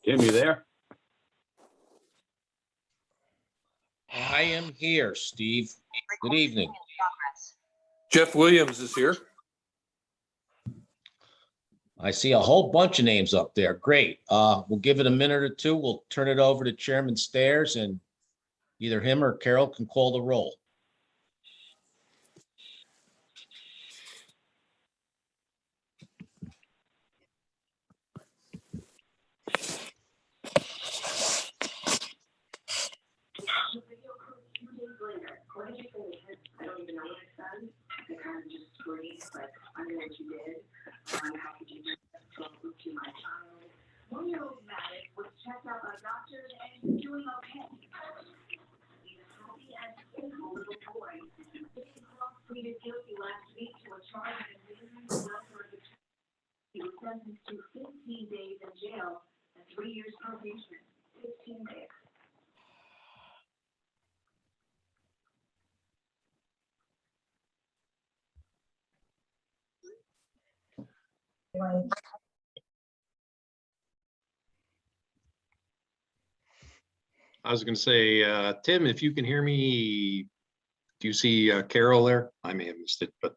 Jim, you there? I am here, Steve. Good evening. Jeff Williams is here. I see a whole bunch of names up there. Great. We'll give it a minute or two. We'll turn it over to Chairman Stairs and either him or Carol can call the roll. He was sentenced to 15 days in jail and 3 years probation. 15 days. I was going to say, Tim, if you can hear me, do you see Carol there? I may have missed it, but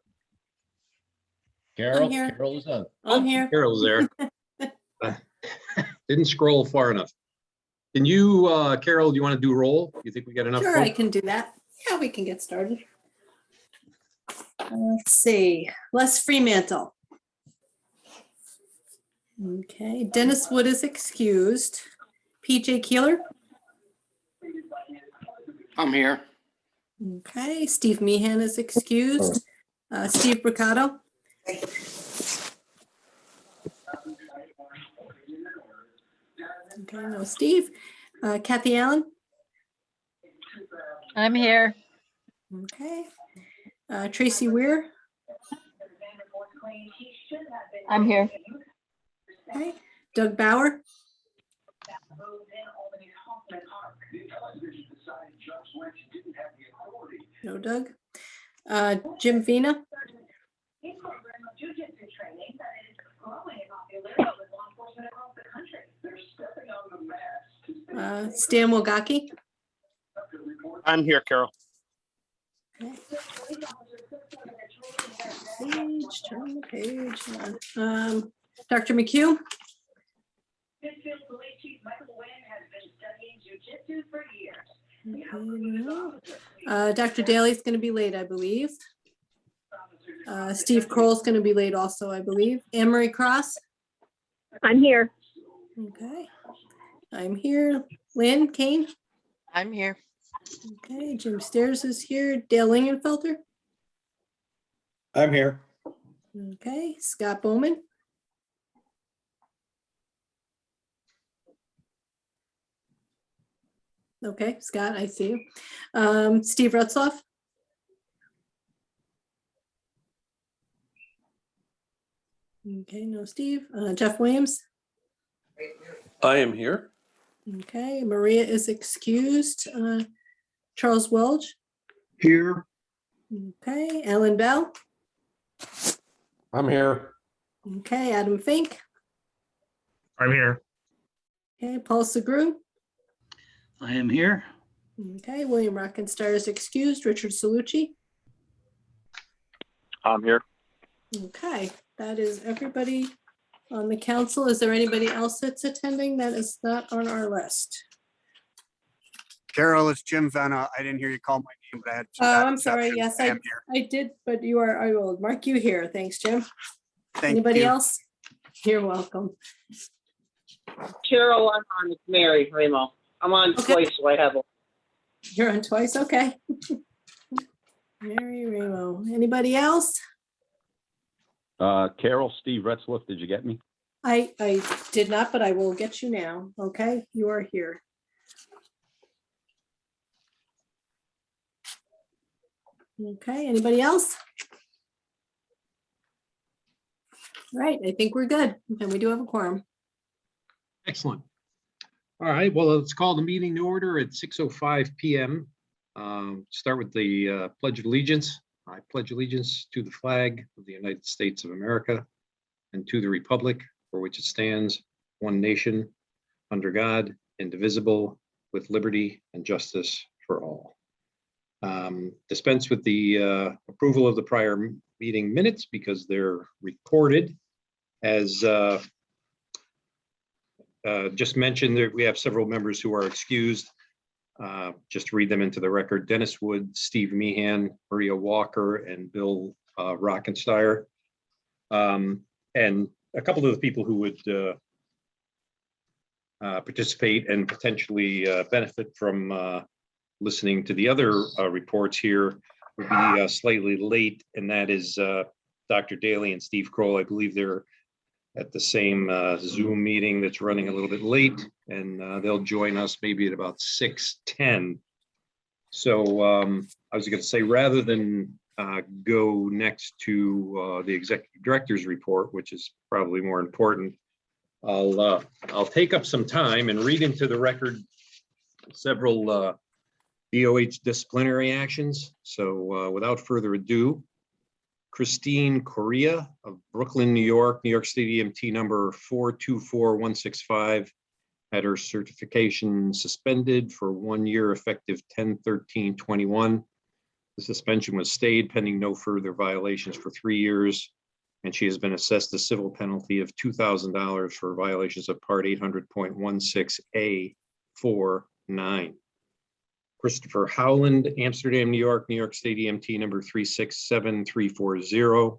Carol, I'm here. Carol is on. I'm here. Carol's there. Didn't scroll far enough. Can you, Carol, do you want to do roll? You think we got enough? Sure, I folks? can do that. Yeah, we can get started. Let's see, Les Fremantle. Okay, Dennis Wood is excused. PJ Keeler. I'm here. Okay, Steve Meehan is excused. Steve Bricato. Okay, no Steve. Kathy Allen. I'm here. Okay. Tracy Weir. I'm here. Okay. Doug Bauer. No Doug. Jim Vina. Stan Wogaki. I'm here, Carol. Okay. Page, turn the page. Dr. McHugh. Dr. Daly's going to be late, I believe. Steve Kroll's going to be late also, I believe. Anne Marie Cross. I'm here. Okay. I'm here. Lynn Kane. I'm here. Okay. Jim Stairs is here. Dale Lingenfelter. I'm here. Okay. Scott Bowman. Okay, Scott, I see you. Steve Retzloff. Okay, no Steve. Jeff Williams. I am here. Okay, Maria is excused. Charles Welch. Here. Okay, Alan Bell. I'm here. Okay, Adam Fink. I'm here. Okay, Paul Segru. I am here. Okay, William Rockenstar is excused. Richard Salucci. I'm here. Okay, that is everybody on the council. Is there anybody else that's attending that is not on our list? Carol, it's Jim Venna. I didn't hear you call my name, but I had. some Oh, bad I'm sorry. reception. Yes, I am here. I did, but you are, I will mark you here. Thanks, Jim. Thank Anybody you. else? You're welcome. Carol, I'm on. It's Mary Remo. I'm on Okay. twice, so I have a. You're on twice, okay. Mary Ramo. Anybody else? Carol, Steve Retzloff, did you get me? I did not, but I will get you now. Okay, you are here. Okay, anybody else? All right, I think we're good, and we do have a quorum. Excellent. All right, well, let's call the meeting to order at 6:05 PM. Start with the Pledge of Allegiance. I pledge allegiance to the flag of the United States of America and to the republic for which it stands, one nation, under God, indivisible, with liberty and justice for all. Dispense with the approval of the prior meeting minutes because they're recorded. As just mentioned, there we have several members who are excused. Just to read them into the record: Dennis Wood, Steve Meehan, Maria Walker, and Bill Rockensteyer. And a couple of the people who would participate and potentially benefit from listening to the other reports here would be slightly late, and that is Dr. Daly and Steve Kroll. I believe they're at the same Zoom meeting that's running a little bit late, and they'll join us maybe at about 6:10. So I was going to say, rather than go next to the executive director's report, which is probably more important, I'll take up some time and read into the record several DOH disciplinary actions. So without further ado, Christine Correa of Brooklyn, New York State EMT number 424165, had her certification suspended for 1 year effective 10/13/21. The suspension was stayed pending no further violations for 3 years, and she has been assessed a civil penalty of $2,000 for violations of Part 800.16A49. Christopher Howland, Amsterdam, New York State EMT number 367340,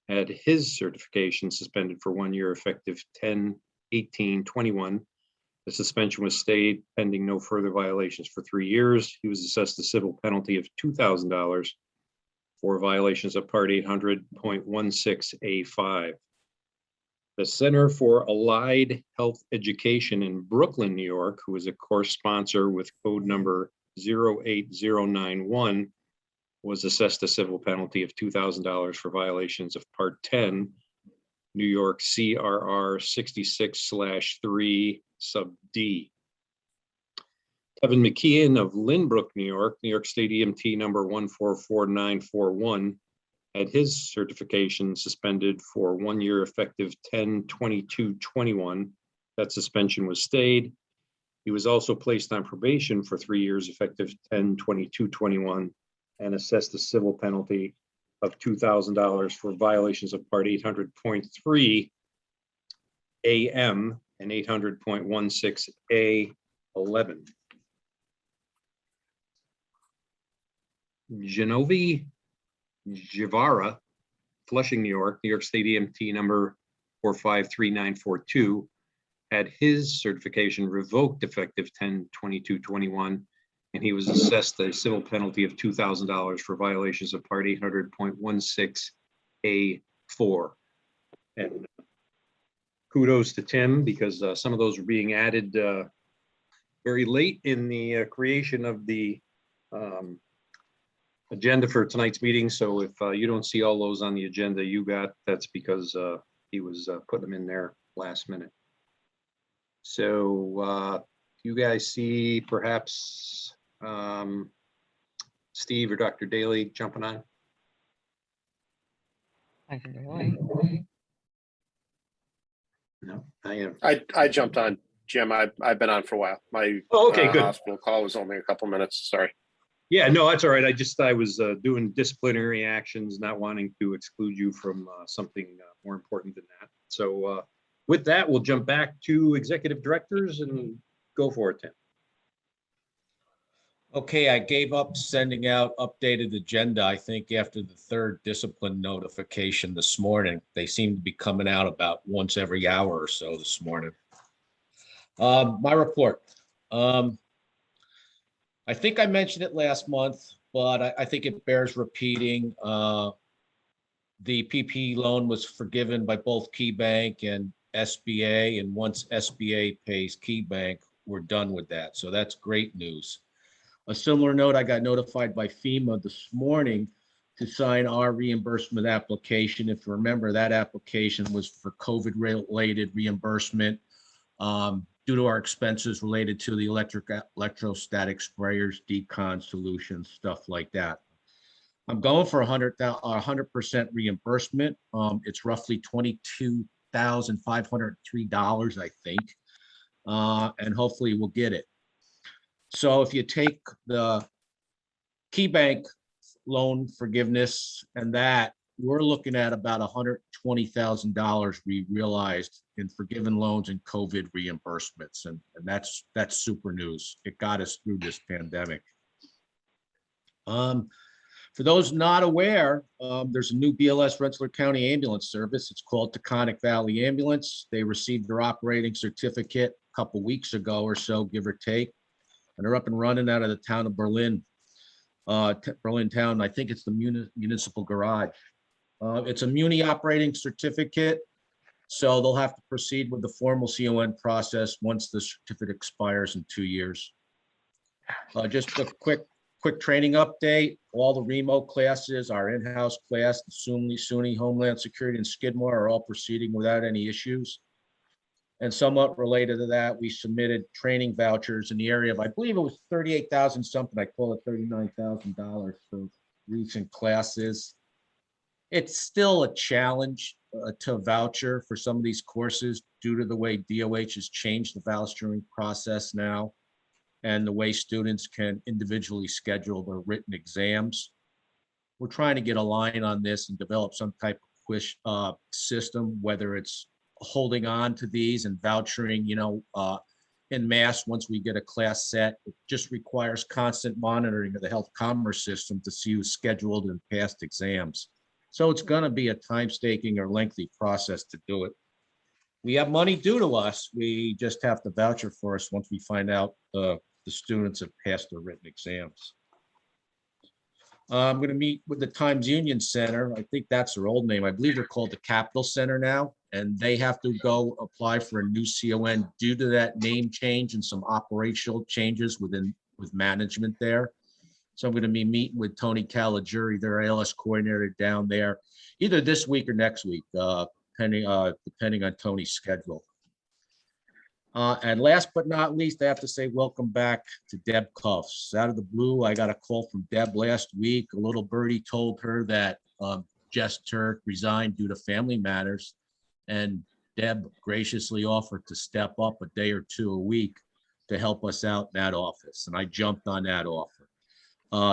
had his certification suspended for 1 year effective 10/18/21. The suspension was stayed pending no further violations for 3 years. He was assessed a civil penalty of $2,000 for violations of Part 800.16A5. The Center for Allied Health Education in Brooklyn, New York, who is a course sponsor with code number 08091, was assessed a civil penalty of $2,000 for violations of Part 10, New York CRR 66/3 sub D. Kevin McKeon of Lynbrook, New York State EMT number 144941, had his certification suspended for 1 year effective 10/22/21. That suspension was stayed. He was also placed on probation for 3 years effective 10/22/21 and assessed a civil penalty of $2,000 for violations of Part 800.3 AM and 800.16A11. Genovi Javara, Flushing, New York State EMT number 453942, had his certification revoked effective 10/22/21, and he was assessed a civil penalty of $2,000 for violations of Part 800.16A4. And kudos to Tim, because some of those were being added very late in the creation of the agenda for tonight's meeting. So if you don't see all those on the agenda that's because he was putting them in there last minute. So you guys see perhaps Steve or Dr. Daly jumping on? No, I am. I jumped on, Jim. I've been on for a while. My Okay, good. hospital call was only a couple minutes. Sorry. Yeah, no, that's all right. I was doing disciplinary actions, not wanting to exclude you from something more important than that. So with that, we'll jump back to executive directors and go for it, Tim. Okay, I gave up sending out updated agenda, I think, after the third discipline notification this morning. They seem to be coming out about once every hour or so this morning. My report. I think I mentioned it last month, but I think it bears repeating. The PPP loan was forgiven by both Key Bank and SBA, and once SBA pays Key Bank, we're done with that. So that's great news. A similar note, I got notified by FEMA this morning to sign our reimbursement application. If you remember, that application was for COVID-related reimbursement due to our expenses related to the electrostatic sprayers, decon solutions, stuff like that. I'm going for 100% reimbursement. It's roughly $22,503, I think. And hopefully we'll get it. So if you take the Key Bank loan forgiveness and that, we're looking at about $120,000 we realized in forgiven loans and COVID reimbursements. And that's super news. It got us through this pandemic. For those not aware, there's a new BLS Rensselaer County ambulance service. It's called Taconic Valley Ambulance. They received their operating certificate a couple weeks ago or so, give or take. And they're up and running out of the town of Berlin, Berlin town. I think it's the municipal garage. It's a Muni operating certificate, so they'll have to proceed with the formal CON process once the certificate expires in 2 years. Just a quick training update. All the Remo classes, our in-house class, the SUNY, Homeland Security, and Skidmore are all proceeding without any issues. And somewhat related to that, we submitted training vouchers in the area of, I believe it was 38,000 something. I call it $39,000 for recent classes. It's still a challenge to voucher for some of these courses due to the way DOH has changed the vouchering process now and the way students can individually schedule their written exams. We're trying to get a line on this and develop some type of quiz system, whether it's holding on to these and vouchering, en masse once we get a class set. It just requires constant monitoring of the health commerce system to see who's scheduled and passed exams. So it's going to be a time-taking or lengthy process to do it. We have money due to us. We just have to voucher for us once we find out the students have passed their written exams. I'm going to meet with the Times Union Center. I think that's their old name. I believe they're called the Capital Center now, and they have to go apply for a new CON due to that name change and some operational changes with management there. So I'm going to be meeting with Tony Caligiuri, their ALS coordinator down there, either this week or next week, depending on Tony's schedule. And last but not least, I have to say welcome back to Deb Cuffs. Out of the blue, I got a call from Deb last week. A little birdie told her that Jess Turk resigned due to family matters, and Deb graciously offered to step up a day or two a week to help us out in that office, and I jumped on that offer.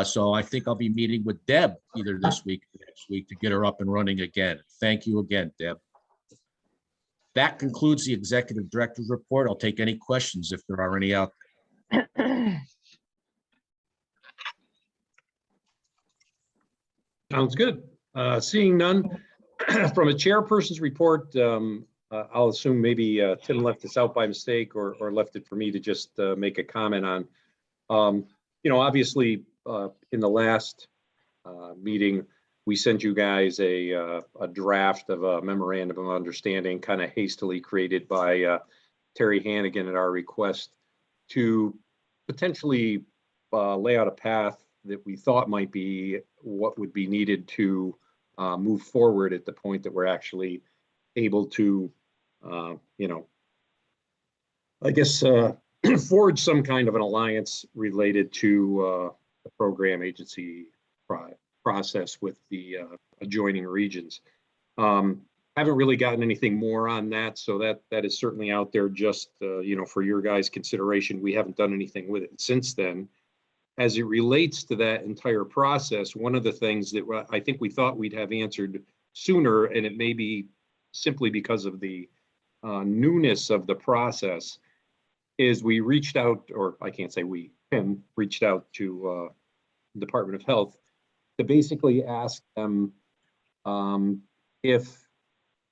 So I think I'll be meeting with Deb either this week or next week to get her up and running again. Thank you again, Deb. That concludes the executive director's report. I'll take any questions if there are any out there. Sounds good. Seeing none from a chairperson's report, I'll assume maybe Tim left this out by mistake or left it for me to just make a comment on. Obviously in the last meeting, we sent you guys a draft of a memorandum of understanding kind of hastily created by Terry Hannigan at our request to potentially lay out a path that we thought might be what would be needed to move forward at the point that we're actually able to, forge some kind of an alliance related to the program agency process with the adjoining regions. Haven't really gotten anything more on that, so that is certainly out there just for your guys' consideration. We haven't done anything with it since then. As it relates to that entire process, one of the things that I think we thought we'd have answered sooner, and it may be simply because of the newness of the process, is we reached out, or I can't say we, Tim reached out to Department of Health to basically ask them if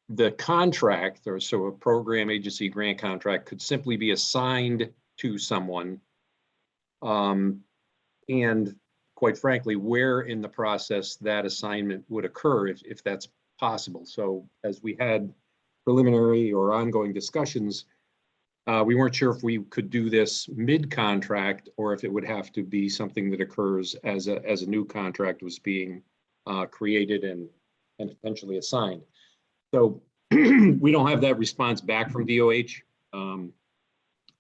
the contract, or so a program agency grant contract, could simply be assigned to someone, and quite frankly, where in the process that assignment would occur if that's possible. So as we had preliminary or ongoing discussions, we weren't sure if we could do this mid-contract or if it would have to be something that occurs as a new contract was being created and potentially assigned. So we don't have that response back from DOH.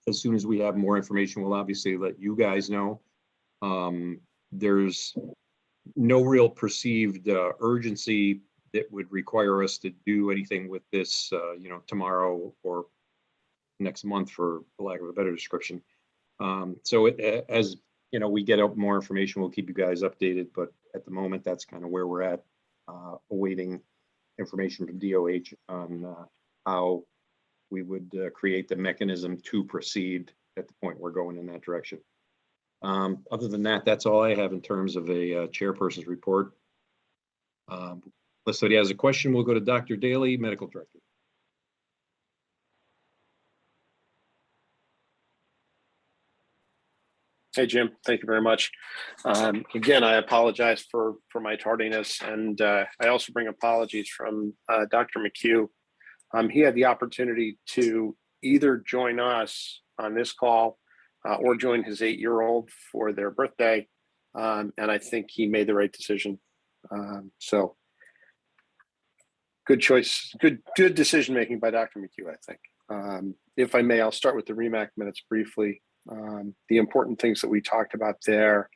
As soon as we have more information, we'll obviously let you guys know. There's no real perceived urgency that would require us to do anything with this, tomorrow or next month, for lack of a better description. So as we get out more information, we'll keep you guys updated. But at the moment, that's kind of where we're at, awaiting information from DOH on how we would create the mechanism to proceed at the point we're going in that direction. Other than that, that's all I have in terms of a chairperson's report. Unless somebody has a question, we'll go to Dr. Daly, Medical Director. Hey, Jim, thank you very much. Again, I apologize for my tardiness, and I also bring apologies from Dr. McHugh. He had the opportunity to either join us on this call or join his 8-year-old for their birthday, and I think he made the right decision. So good choice, good decision-making by Dr. McHugh, I think. If I may, I'll start with the REMAC minutes briefly. The important things that we talked about there,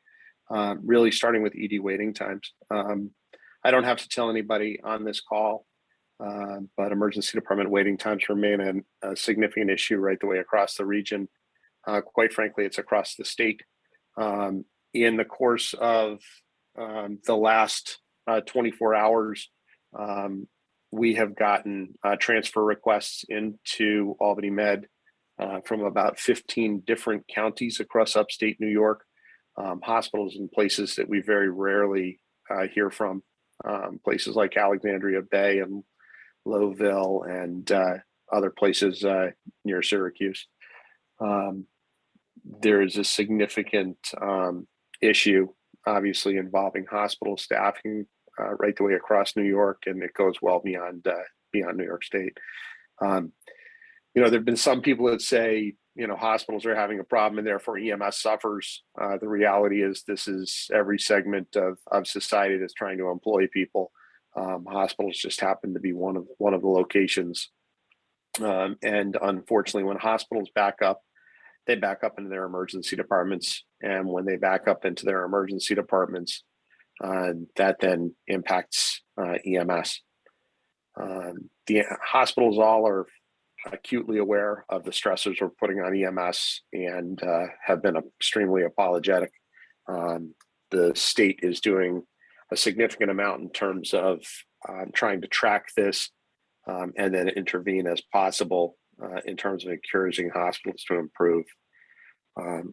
really starting with ED waiting times. I don't have to tell anybody on this call, but emergency department waiting times remain a significant issue right the way across the region. Quite frankly, it's across the state. In the course of the last 24 hours, we have gotten transfer requests into Albany Med from about 15 different counties across upstate New York, hospitals and places that we very rarely hear from, places like Alexandria Bay and Lowville and other places near Syracuse. There is a significant issue, obviously, involving hospital staffing right the way across New York, and it goes well beyond New York State. There have been some people that say, hospitals are having a problem and therefore EMS suffers. The reality is this is every segment of society that's trying to employ people. Hospitals just happen to be one of the locations. And unfortunately, when hospitals back up, they back up into their emergency departments. And when they back up into their emergency departments, that then impacts EMS. The hospitals all are acutely aware of the stressors we're putting on EMS and have been extremely apologetic. The state is doing a significant amount in terms of trying to track this and then intervene as possible in terms of encouraging hospitals to improve.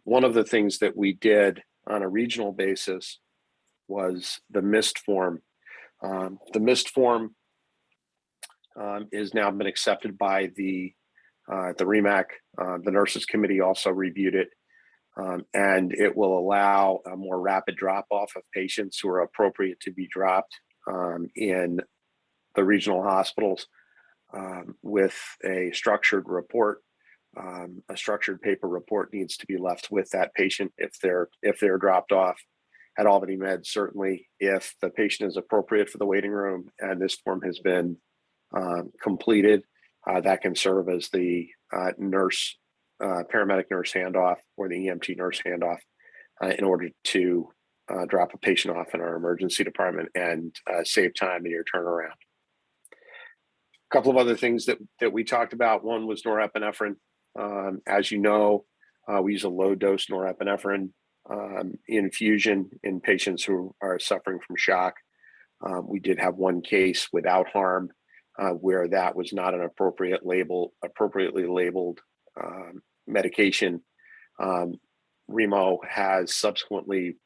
One of the things that we did on a regional basis was the MIST form. The MIST form is now been accepted by the REMAC. The nurses committee also reviewed it, and it will allow a more rapid drop off of patients who are appropriate to be dropped in the regional hospitals with a structured report. A structured paper report needs to be left with that patient if they're dropped off. At Albany Med, certainly, if the patient is appropriate for the waiting room and this form has been completed, that can serve as the paramedic nurse handoff or the EMT nurse handoff in order to drop a patient off in our emergency department and save time in your turnaround. A couple of other things that we talked about. One was norepinephrine. As you know, we use a low dose norepinephrine infusion in patients who are suffering from shock. We did have one case without harm where that was not an appropriately labeled medication. Remo has subsequently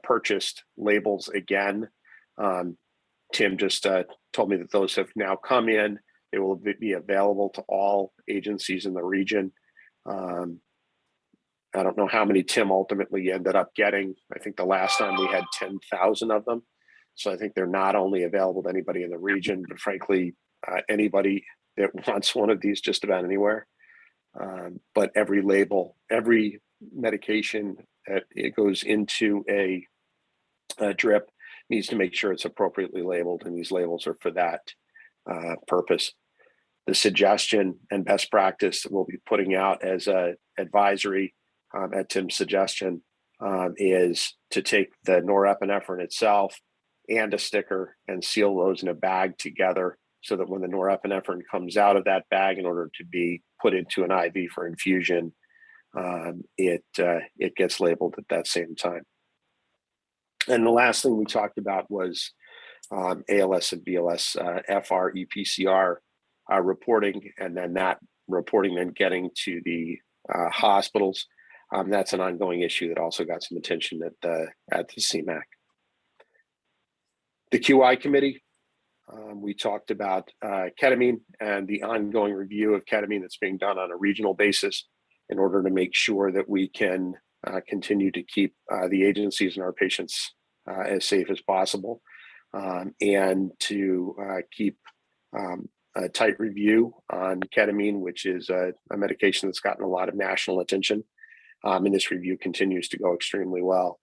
purchased labels again. Tim just told me that those have now come in. They will be available to all agencies in the region. I don't know how many Tim ultimately ended up getting. I think the last time we had 10,000 of them. So I think they're not only available to anybody in the region, but frankly, anybody that wants one of these just about anywhere. But every label, every medication that it goes into a drip needs to make sure it's appropriately labeled, and these labels are for that purpose. The suggestion and best practice that we'll be putting out as a advisory at Tim's suggestion is to take the norepinephrine itself and a sticker and seal those in a bag together so that when the norepinephrine comes out of that bag in order to be put into an IV for infusion, it gets labeled at that same time. And the last thing we talked about was ALS and BLS FR EPCR reporting, and then that reporting then getting to the hospitals. That's an ongoing issue that also got some attention at the CMAC. The QI committee, we talked about ketamine and the ongoing review of ketamine that's being done on a regional basis in order to make sure that we can continue to keep the agencies and our patients as safe as possible, and to keep a tight review on ketamine, which is a medication that's gotten a lot of national attention. And this review continues to go extremely well.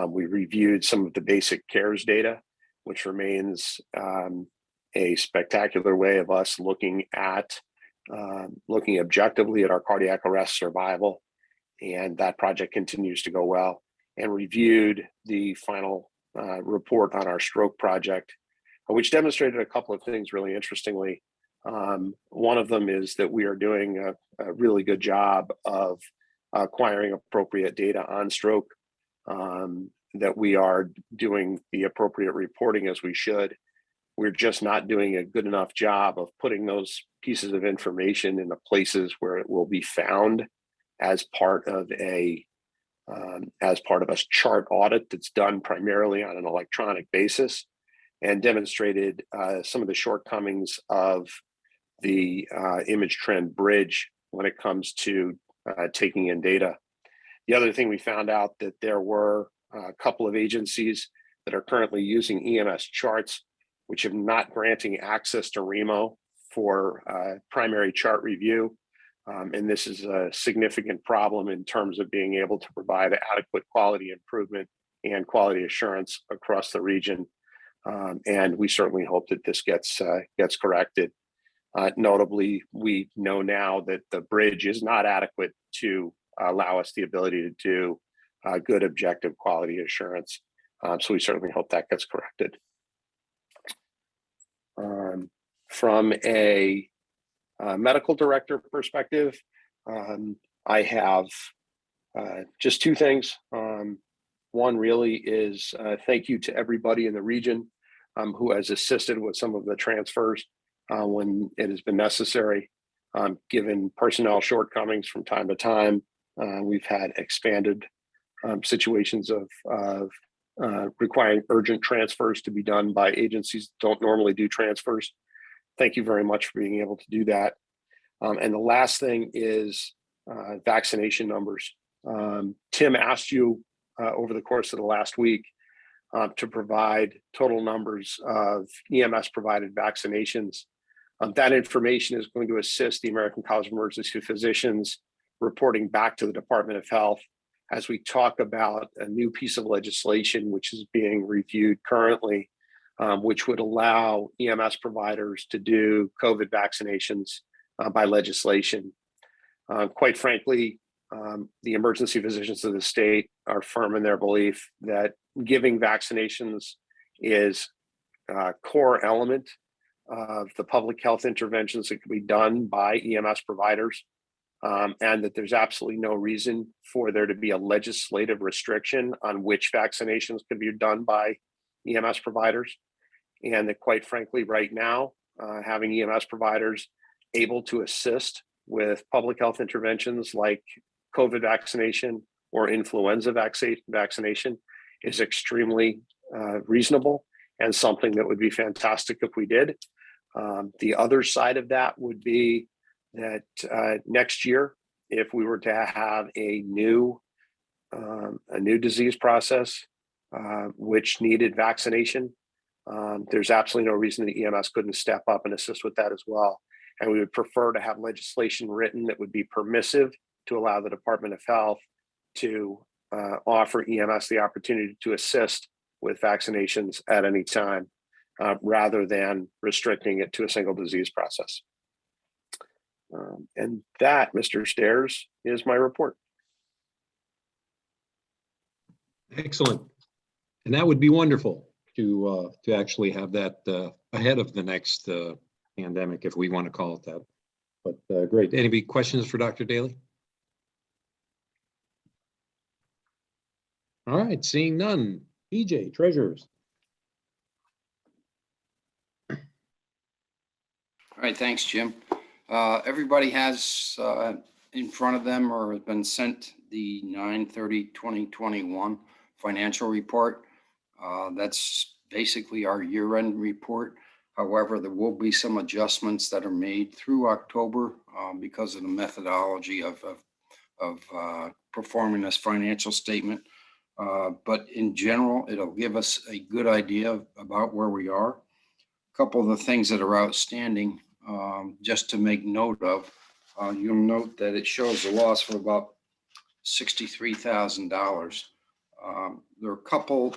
We reviewed some of the basic CARES data, which remains a spectacular way of us looking objectively at our cardiac arrest survival. And that project continues to go well. And reviewed the final report on our stroke project, which demonstrated a couple of things really interestingly. One of them is that we are doing a really good job of acquiring appropriate data on stroke, that we are doing the appropriate reporting as we should. We're just not doing a good enough job of putting those pieces of information in the places where it will be found as part of a chart audit that's done primarily on an electronic basis, and demonstrated some of the shortcomings of the image trend bridge when it comes to taking in data. The other thing we found out that there were a couple of agencies that are currently using EMS charts, which are not granting access to Remo for primary chart review. And this is a significant problem in terms of being able to provide adequate quality improvement and quality assurance across the region. And we certainly hope that this gets corrected. Notably, we know now that the bridge is not adequate to allow us the ability to do good objective quality assurance. So we certainly hope that gets corrected. From a medical director perspective, I have just two things. One really is thank you to everybody in the region who has assisted with some of the transfers when it has been necessary. Given personnel shortcomings from time to time, we've had expanded situations of requiring urgent transfers to be done by agencies that don't normally do transfers. Thank you very much for being able to do that. And the last thing is vaccination numbers. Tim asked you over the course of the last week to provide total numbers of EMS provided vaccinations. That information is going to assist the American College of Emergency Physicians reporting back to the Department of Health as we talk about a new piece of legislation which is being reviewed currently, which would allow EMS providers to do COVID vaccinations by legislation. Quite frankly, the emergency physicians of the state are firm in their belief that giving vaccinations is a core element of the public health interventions that can be done by EMS providers, and that there's absolutely no reason for there to be a legislative restriction on which vaccinations can be done by EMS providers. And that quite frankly, right now, having EMS providers able to assist with public health interventions like COVID vaccination or influenza vaccination is extremely reasonable and something that would be fantastic if we did. The other side of that would be that next year, if we were to have a new disease process which needed vaccination, there's absolutely no reason the EMS couldn't step up and assist with that as well. And we would prefer to have legislation written that would be permissive to allow the Department of Health to offer EMS the opportunity to assist with vaccinations at any time, rather than restricting it to a single disease process. And that, Mr. Stairs, is my report. Excellent. And that would be wonderful to actually have that ahead of the next pandemic, if we want to call it that. But great. Any questions for Dr. Daly? All right, seeing none. PJ, treasurers. All right, thanks, Jim. Everybody has in front of them or has been sent the 9/30/2021 financial report. That's basically our year-end report. However, there will be some adjustments that are made through October because of the methodology of performing this financial statement. But in general, it'll give us a good idea about where we are. A couple of the things that are outstanding, just to make note of, you'll note that it shows a loss for about $63,000. There are a couple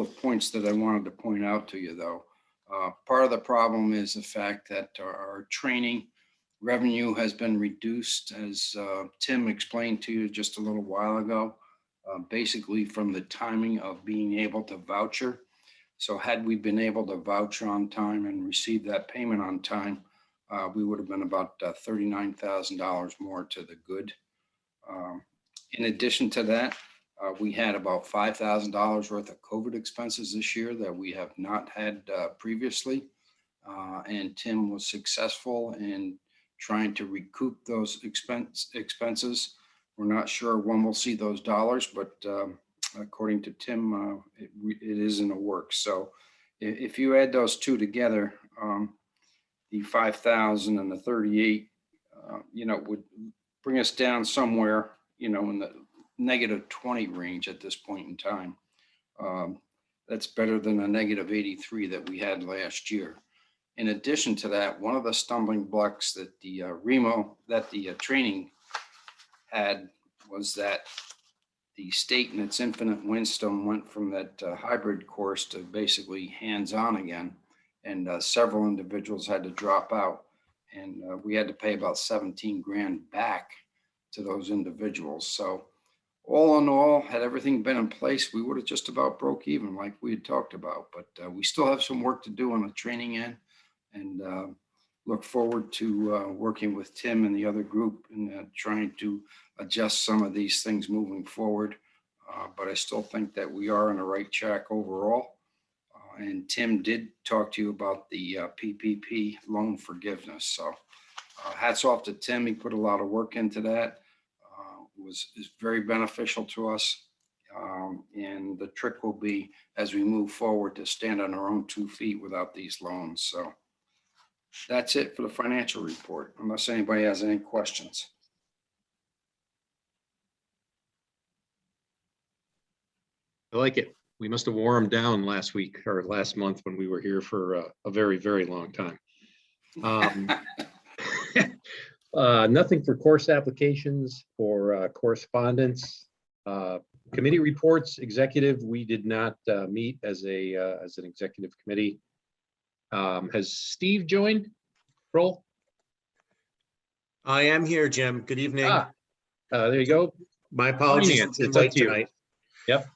of points that I wanted to point out to you, though. Part of the problem is the fact that our training revenue has been reduced, as Tim explained to you just a little while ago, basically from the timing of being able to voucher. So had we been able to voucher on time and receive that payment on time, we would have been about $39,000 more to the good. In addition to that, we had about $5,000 worth of COVID expenses this year that we have not had previously. And Tim was successful in trying to recoup those expenses. We're not sure when we'll see those dollars, but according to Tim, it is in the works. So if you add those two together, the 5,000 and the 38, would bring us down somewhere, in the -20 range at this point in time. That's better than a -83 that we had last year. In addition to that, one of the stumbling blocks that the training had was that the state in its infinite wisdom went from that hybrid course to basically hands-on again, and several individuals had to drop out, and we had to pay about 17 grand back to those individuals. So all in all, had everything been in place, we would have just about broke even like we had talked about, but we still have some work to do on the training end, and look forward to working with Tim and the other group and trying to adjust some of these things moving forward. But I still think that we are on the right track overall. And Tim did talk to you about the PPP loan forgiveness. So hats off to Tim. He put a lot of work into that. Is very beneficial to us. And the trick will be, as we move forward, to stand on our own 2 feet without these loans. So that's it for the financial report, unless anybody has any questions. I like it. We must have wore them down last week or last month when we were here for a very, very long time. Nothing for course applications or correspondence. Committee reports, executive, we did not meet as an executive committee. Has Steve joined? Roll. I am here, Jim. Good evening. There you go. My apologies. Finance, it's up to you. Tonight. Yep.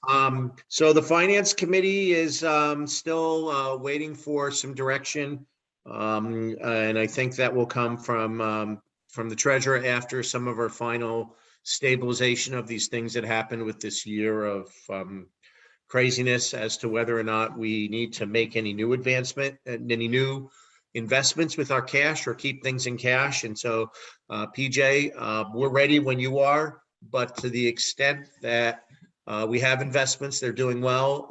So the finance committee is still waiting for some direction. And I think that will come from the treasurer after some of our final stabilization of these things that happened with this year of craziness as to whether or not we need to make any new advancement and any new investments with our cash or keep things in cash. And so PJ, we're ready when you are, but to the extent that we have investments, they're doing well.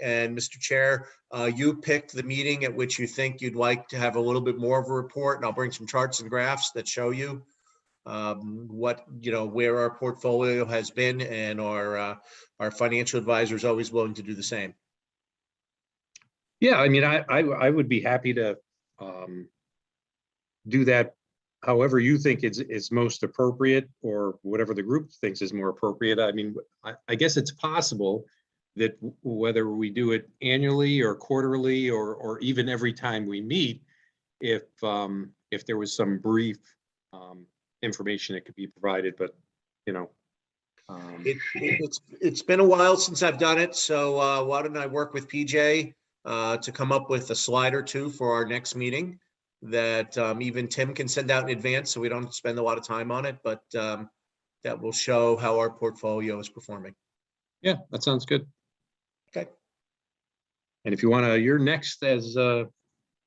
And Mr. Chair, you picked the meeting at which you think you'd like to have a little bit more of a report, and I'll bring some charts and graphs that show you where our portfolio has been, and our financial advisor is always willing to do the same. Yeah, I mean, I would be happy to do that however you think is most appropriate, or whatever the group thinks is more appropriate. I mean, I guess it's possible that whether we do it annually or quarterly or even every time we meet, if there was some brief information that could be provided, but It's been a while since I've done it, so why don't I work with PJ to come up with a slide or two for our next meeting that even Tim can send out in advance, so we don't spend a lot of time on it, but that will show how our portfolio is performing. Yeah, that sounds good. Okay. And if you want to, you're next as New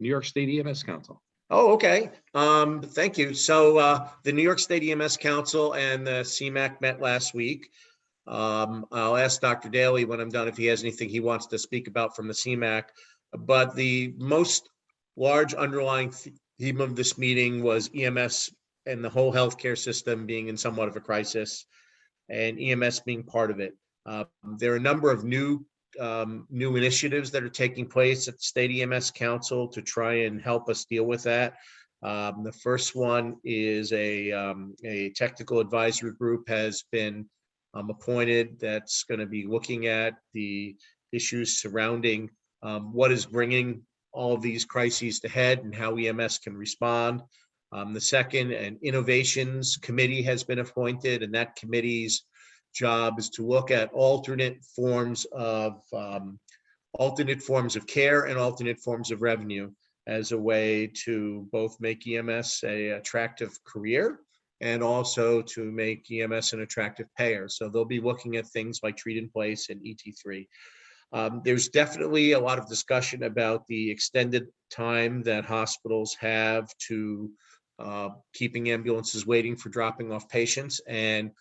York State EMS Council. Oh, okay. Thank you. So the New York State EMS Council and the CMAC met last week. I'll ask Dr. Daly when I'm done if he has anything he wants to speak about from the CMAC. But the most large underlying theme of this meeting was EMS and the whole healthcare system being in somewhat of a crisis, and EMS being part of it. There are a number of new initiatives that are taking place at the State EMS Council to try and help us deal with that. The first one is a technical advisory group has been appointed that's going to be looking at the issues surrounding what is bringing all of these crises to head and how EMS can respond. The second, an innovations committee has been appointed, and that committee's job is to look at alternate forms of care and alternate forms of revenue as a way to both make EMS a attractive career and also to make EMS an attractive payer. So they'll be looking at things like Treat in Place and ET3. There's definitely a lot of discussion about the extended time that hospitals have to keeping ambulances waiting for dropping off patients, and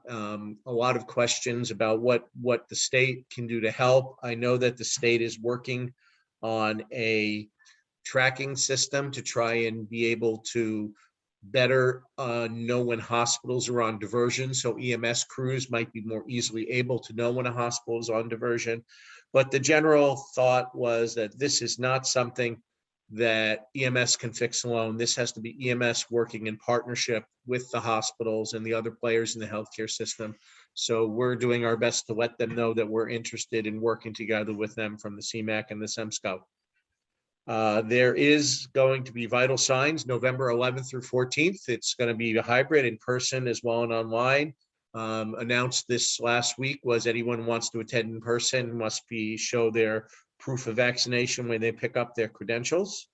a lot of questions about what the state can do to help. I know that the state is working on a tracking system to try and be able to better know when hospitals are on diversion. So EMS crews might be more easily able to know when a hospital is on diversion. But the general thought was that this is not something that EMS can fix alone. This has to be EMS working in partnership with the hospitals and the other players in the healthcare system. So we're doing our best to let them know that we're interested in working together with them from the CMAC and the Remsco. There is going to be Vital Signs November 11th through 14th. It's going to be a hybrid in person as well and online. Announced this last week was anyone who wants to attend in person must show their proof of vaccination when they pick up their credentials.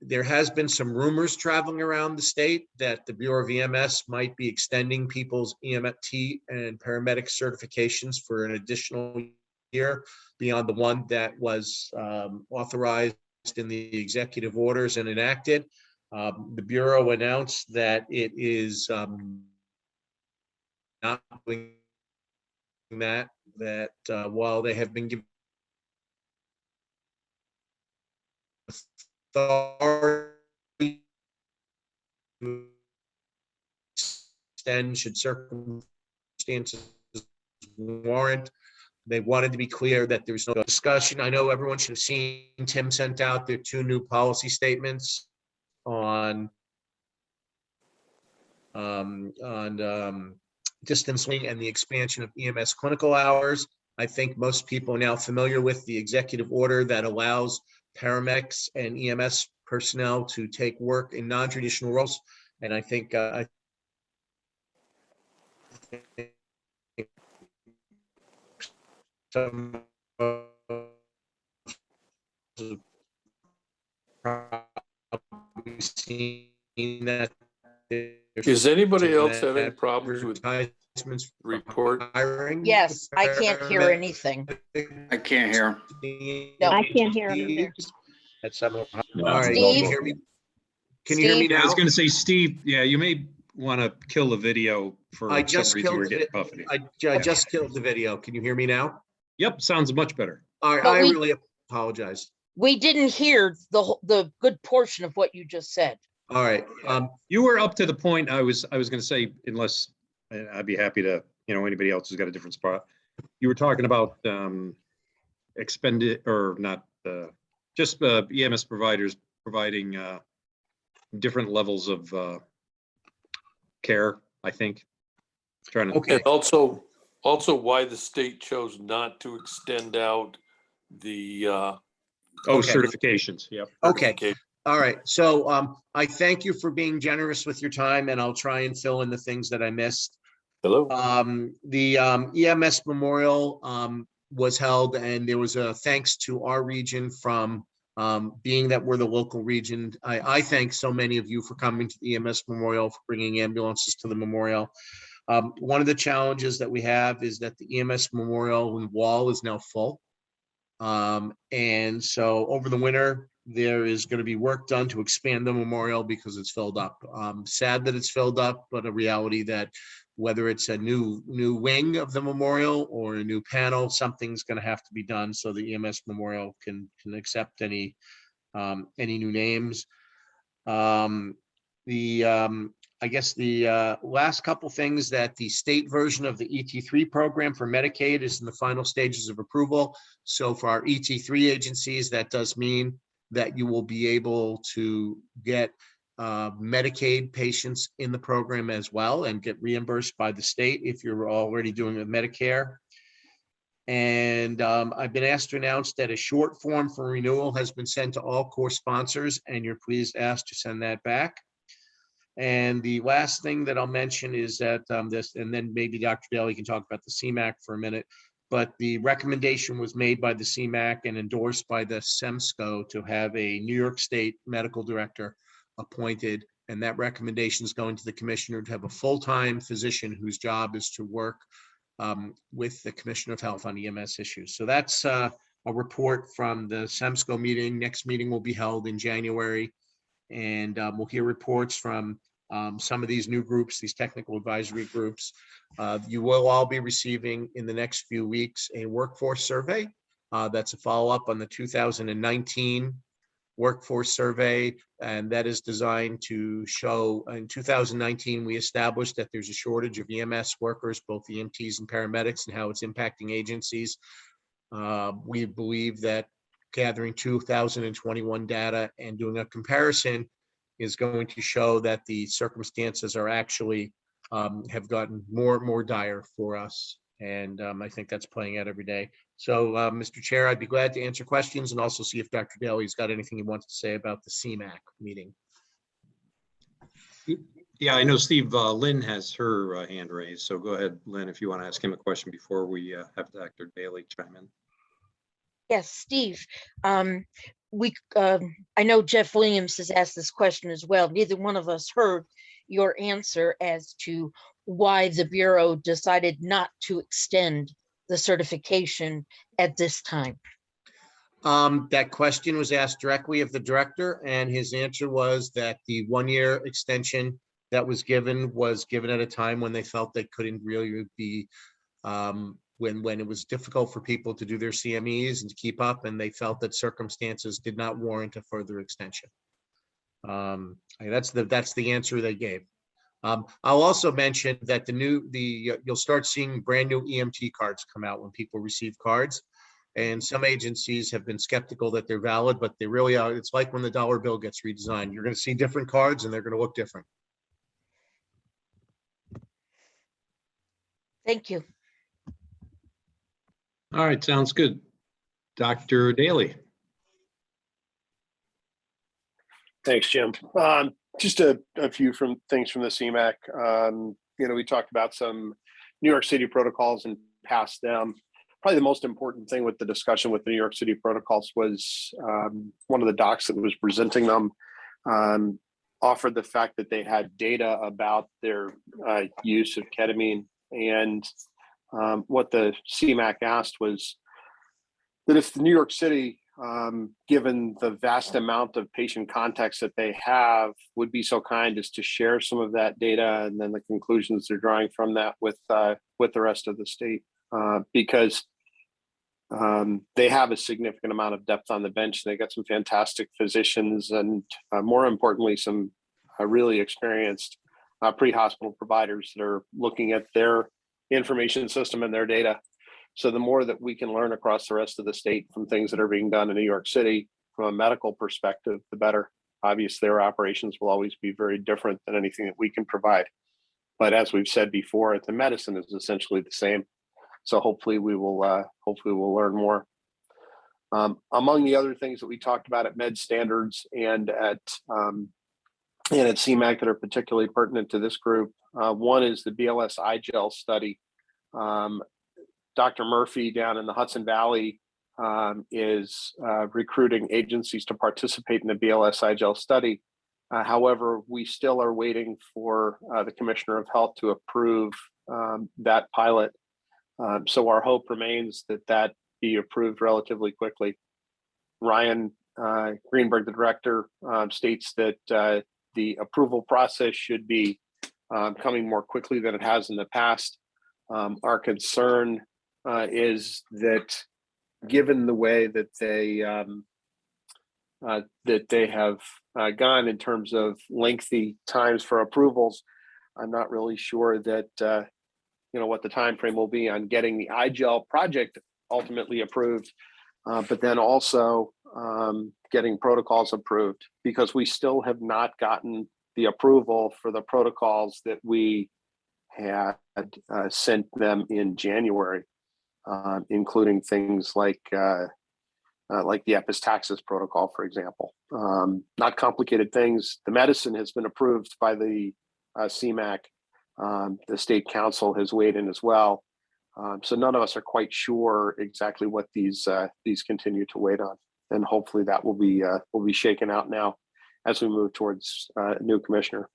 There has been some rumors traveling around the state that the Bureau of EMS might be extending people's EMT and paramedic certifications for an additional year beyond the one that was authorized in the executive orders and enacted. The Bureau announced that it is not doing that while they have been given authority to extend should circumstances warrant. They wanted to be clear that there's no discussion. I know everyone should have seen Tim sent out their 2 new policy statements on distancing and the expansion of EMS clinical hours. I think most people are now familiar with the executive order that allows paramedics and EMS personnel to take work in non-traditional roles. And I think some probably seen that. Does anybody else have any problems with report? Yes, I can't hear anything. I can't hear. No. I can't hear him either. At some, all No. right, can Steve? you hear me? Can you hear me Steve? Yeah, I now? was going to say, Steve, yeah, you may want to kill the video for I some just reason killed we're getting it. buffeted. I just killed the video. Can you hear me now? Yep, sounds much better. All right, But I we- really apologize. We didn't hear the good portion of what you just said. All right, You were up to the point I was going to say, unless I'd be happy to, anybody else who's got a different spot. You were talking about expended or not, just EMS providers providing different levels of care, I think. Trying to. Okay. And also why the state chose not to extend out the Okay. Certifications. Yep. Okay. certification. All right. So I thank you for being generous with your time, and I'll try and fill in the things that I missed. Hello? The EMS Memorial was held, and there was a thanks to our region from being that we're the local region. I thank so many of you for coming to the EMS Memorial, for bringing ambulances to the memorial. One of the challenges that we have is that the EMS Memorial wall is now full. And so over the winter, there is going to be work done to expand the memorial because it's filled up. Sad that it's filled up, but a reality that whether it's a new wing of the memorial or a new panel, something's going to have to be done so the EMS Memorial can accept any new names. I guess the last couple things, that the state version of the ET3 program for Medicaid is in the final stages of approval. So for our ET3 agencies, that does mean that you will be able to get Medicaid patients in the program as well and get reimbursed by the state if you're already doing it with Medicare. And I've been asked to announce that a short form for renewal has been sent to all core sponsors, and you're please asked to send that back. And the last thing that I'll mention is that this, and then maybe Dr. Daly can talk about the CMAC for a minute, but the recommendation was made by the CMAC and endorsed by the Remsco to have a New York State medical director appointed. And that recommendation is going to the commissioner to have a full-time physician whose job is to work with the Commissioner of Health on EMS issues. So that's a report from the Remsco meeting. Next meeting will be held in January. And we'll hear reports from some of these new groups, these technical advisory groups. You will all be receiving in the next few weeks a workforce survey. That's a follow-up on the 2019 workforce survey, and that is designed to show, in 2019, we established that there's a shortage of EMS workers, both EMTs and paramedics, and how it's impacting agencies. We believe that gathering 2021 data and doing a comparison is going to show that the circumstances are actually have gotten more and more dire for us. And I think that's playing out every day. So, Mr. Chair, I'd be glad to answer questions and also see if Dr. Daly's got anything he wants to say about the CMAC meeting. Yeah, I know Steve Lynn has her hand raised. So go ahead, Lynn, if you want to ask him a question before we have Dr. Daly chime in. Yes, Steve. I know Jeff Williams has asked this question as well. Neither one of us heard your answer as to why the Bureau decided not to extend the certification at this time. That question was asked directly of the director, and his answer was that the 1-year extension that was given at a time when they felt they couldn't really be when it was difficult for people to do their CMEs and to keep up, and they felt that circumstances did not warrant a further extension. That's the answer they gave. I'll also mention that you'll start seeing brand new EMT cards come out when people receive cards, and some agencies have been skeptical that they're valid, but they really are. It's like when the dollar bill gets redesigned. You're going to see different cards, and they're going to look different. Thank you. All right, sounds good. Dr. Daly. Thanks, Jim. Just a few things from the CMAC. We talked about some New York City protocols and passed them. Probably the most important thing with the discussion with the New York City protocols was one of the docs that was presenting them offered the fact that they had data about their use of ketamine. And what the CMAC asked was that if the New York City, given the vast amount of patient contacts that they have, would be so kind as to share some of that data and then the conclusions they're drawing from that with the rest of the state, because they have a significant amount of depth on the bench. They got some fantastic physicians and more importantly, some really experienced pre-hospital providers that are looking at their information system and their data. So the more that we can learn across the rest of the state from things that are being done in New York City from a medical perspective, the better. Obviously, their operations will always be very different than anything that we can provide. But as we've said before, the medicine is essentially the same. So hopefully we'll learn more. Among the other things that we talked about at Med Standards and at and at CMAC that are particularly pertinent to this group. One is the BLS iGel study. Dr. Murphy down in the Hudson Valley is recruiting agencies to participate in the BLS iGel study. However, we still are waiting for the Commissioner of Health to approve that pilot. So our hope remains that that be approved relatively quickly. Ryan Greenberg, the director, states that the approval process should be coming more quickly than it has in the past. Our concern is that given the way that they have gone in terms of lengthy times for approvals, I'm not really sure that what the time frame will be on getting the iGel project ultimately approved, but then also getting protocols approved, because we still have not gotten the approval for the protocols that we had sent them in January, including things like the epistaxis protocol, for example. Not complicated things. The medicine has been approved by the CMAC. The state council has weighed in as well. So none of us are quite sure exactly what these continue to wait on, and hopefully that will be shaken out now as we move towards a new commissioner.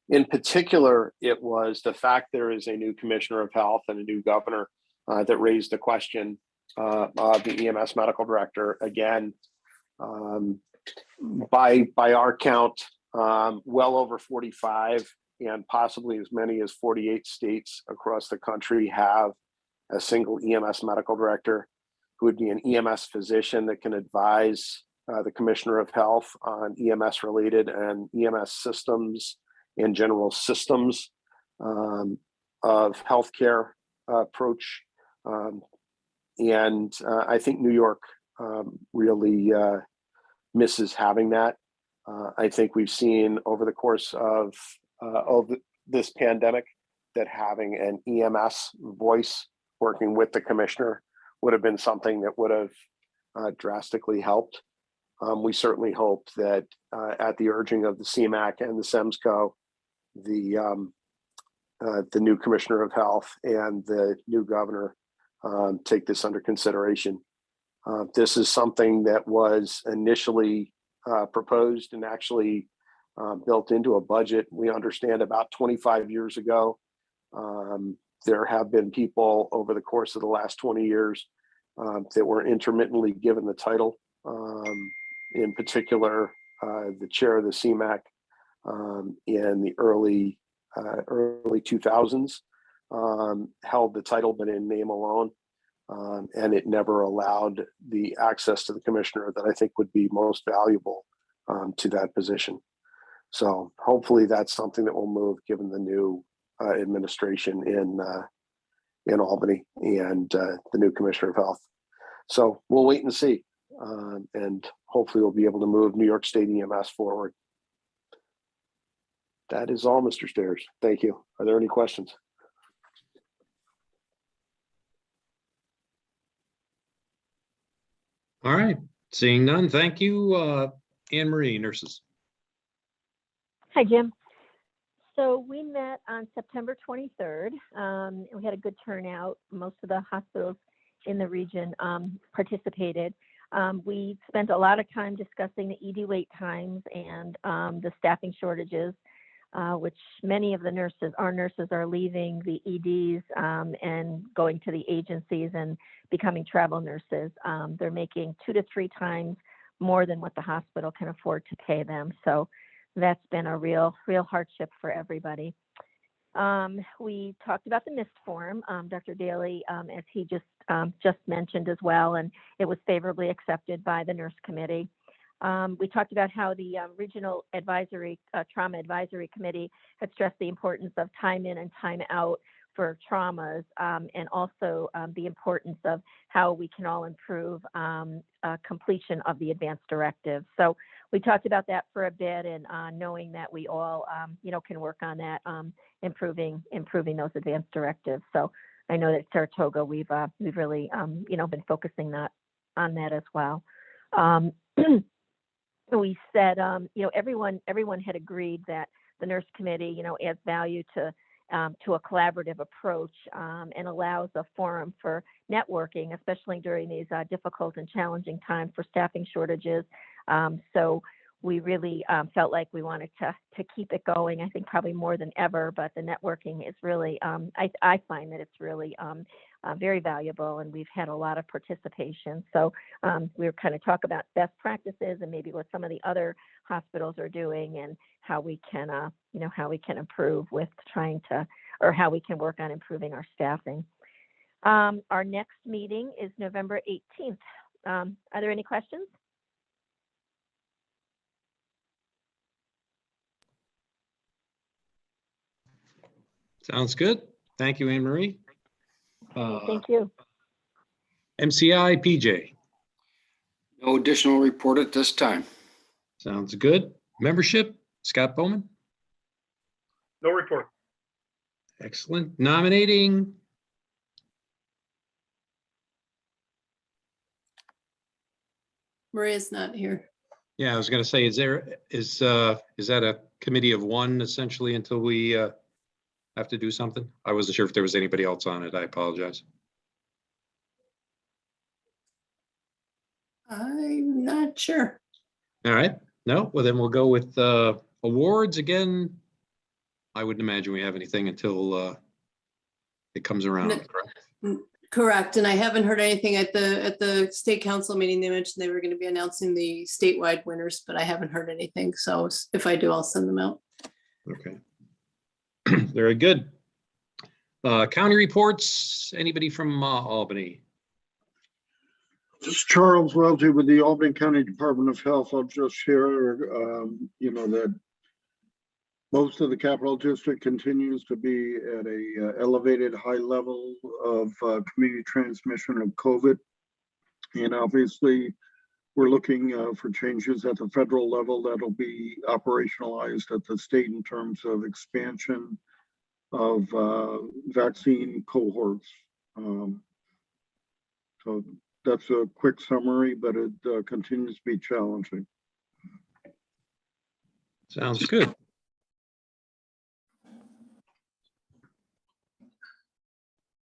In particular, it was the fact there is a new commissioner of health and a new governor that raised the question of the EMS medical director again. By our count, well over 45 and possibly as many as 48 states across the country have a single EMS medical director who would be an EMS physician that can advise the Commissioner of Health on EMS related and EMS systems and general systems of healthcare approach. And I think New York really misses having that. I think we've seen over the course of this pandemic that having an EMS voice working with the commissioner would have been something that would have drastically helped. We certainly hope that at the urging of the CMAC and the Remsco, the new commissioner of health and the new governor take this under consideration. This is something that was initially proposed and actually built into a budget. We understand about 25 years ago. There have been people over the course of the last 20 years that were intermittently given the title. In particular, the chair of the CMAC in the early 2000s held the title, but in name alone. And it never allowed the access to the commissioner that I think would be most valuable to that position. So hopefully that's something that will move given the new administration in Albany and the new commissioner of health. So we'll wait and see. And hopefully we'll be able to move New York State EMS forward. That is all, Mr. Stairs. Thank you. Are there any questions? All right, seeing none, thank you. Anne Marie, nurses. Hi, Jim. So we met on September 23rd. And we had a good turnout. Most of the hospitals in the region participated. We spent a lot of time discussing the ED wait times and the staffing shortages, which many of our nurses are leaving the EDs and going to the agencies and becoming travel nurses. They're making 2 to 3 times more than what the hospital can afford to pay them. So that's been a real hardship for everybody. We talked about the missed form, Dr. Daly, as he just mentioned as well, and it was favorably accepted by the nurse committee. We talked about how the regional trauma advisory committee had stressed the importance of time in and time out for traumas, and also the importance of how we can all improve completion of the advanced directive. So we talked about that for a bit, and knowing that we all, can work on that, improving those advanced directives. So I know that at Saratoga, we've really, been focusing on that as well. we said, everyone had agreed that the nurse committee, adds value to a collaborative approach and allows a forum for networking, especially during these difficult and challenging times for staffing shortages. So we really felt like we wanted to keep it going, I think probably more than ever, but the networking is really, I find that it's really very valuable, and we've had a lot of participation. So we were kind of talk about best practices and maybe what some of the other hospitals are doing and how we can, how we can improve with or how we can work on improving our staffing. Our next meeting is November 18th. Are there any questions? Sounds good. Thank you, Anne Marie. Thank you. MCI, PJ. No additional report at this time. Sounds good. Membership, Scott Bowman. No report. Excellent. Nominating. Maria's not here. Yeah, I was going to say, is that a committee of one essentially until we have to do something? I wasn't sure if there was anybody else on it. I apologize. I'm not sure. All right. No, well then we'll go with awards again. I wouldn't imagine we have anything until it comes around. No. Correct? Correct, and I haven't heard anything at the state council meeting. They mentioned they were going to be announcing the statewide winners, but I haven't heard anything. So if I do, I'll send them out. Okay. Very good. County reports. Anybody from Albany? This is Charles Welty with the Albany County Department of Health. I'll just share, that most of the Capital District continues to be at a elevated high level of community transmission of COVID. And obviously, we're looking for changes at the federal level that'll be operationalized at the state in terms of expansion of vaccine cohorts. So that's a quick summary, but it continues to be challenging. Sounds good.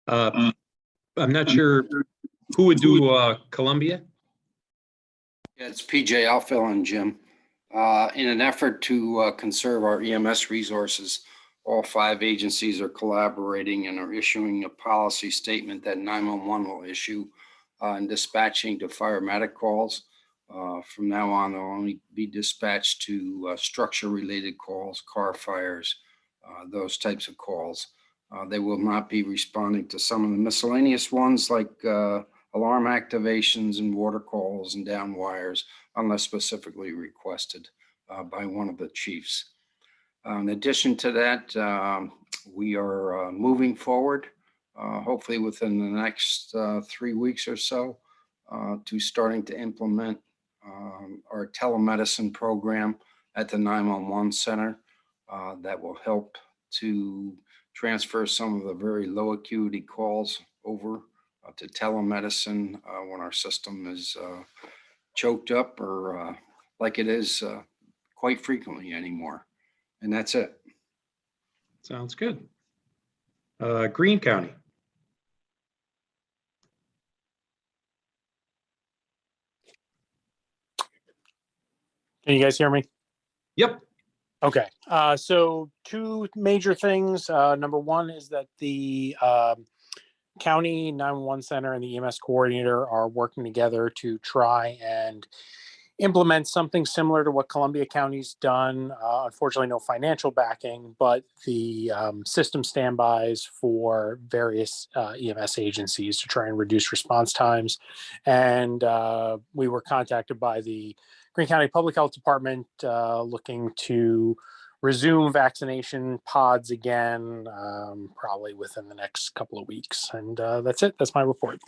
I'm not sure who would do Columbia. Yeah, it's PJ. I'll fill in, Jim. In an effort to conserve our EMS resources, all 5 agencies are collaborating and are issuing a policy statement that 911 will issue and dispatching to fire medic calls. From now on, they'll only be dispatched to structure-related calls, car fires, those types of calls. They will not be responding to some of the miscellaneous ones like alarm activations and water calls and down wires unless specifically requested by one of the chiefs. In addition to that, we are moving forward, hopefully within the next 3 weeks or so, to starting to implement our telemedicine program at the 911 center that will help to transfer some of the very low acuity calls over to telemedicine when our system is choked up or like it is quite frequently anymore. And that's it. Sounds good. Greene County. Can you guys hear me? Yep. Okay. So 2 major things. Number one is that the county 911 center and the EMS coordinator are working together to try and implement something similar to what Columbia County's done. Unfortunately, no financial backing, but the system standbys for various EMS agencies to try and reduce response times. And we were contacted by the Greene County Public Health Department looking to resume vaccination pods again, probably within the next couple of weeks. And that's it. That's my report.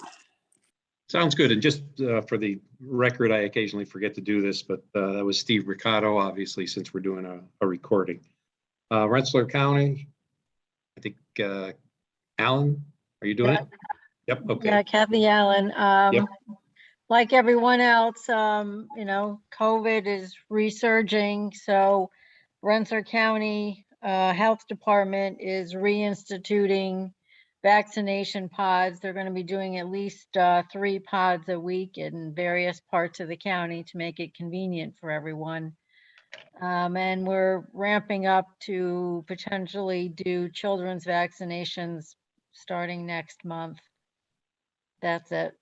Sounds good. And just for the record, I occasionally forget to do this, but that was Steve Ricardo, obviously, since we're doing a recording. Rensselaer County, I think, Alan, are you doing it? Yep. Okay. Yeah, Kathy Allen. Yep. like everyone else, COVID is resurging, so Rensselaer County Health Department is reinstituting vaccination pods. They're going to be doing at least 3 pods a week in various parts of the county to make it convenient for everyone. And we're ramping up to potentially do children's vaccinations starting next month. That's it.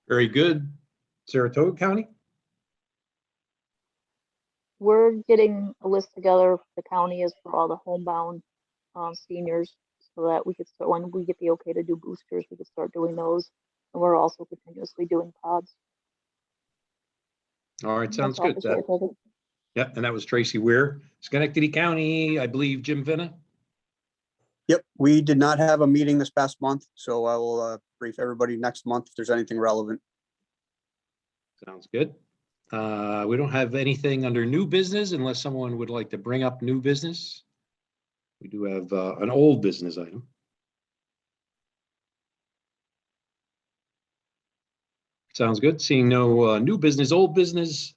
Very good. Saratoga County? We're getting a list together for the county is for all the homebound seniors so that we could start, when we get the okay to do boosters, we could start doing those. And we're also continuously doing pods. All right, sounds That's all good. for Saratoga. Yeah, and that was Tracy Weir. Schenectady County, I believe Jim Venna. Yep, we did not have a meeting this past month, so I will brief everybody next month if there's anything relevant. Sounds good. We don't have anything under new business unless someone would like to bring up new business. We do have an old business item. Sounds good. Seeing no new business, old business,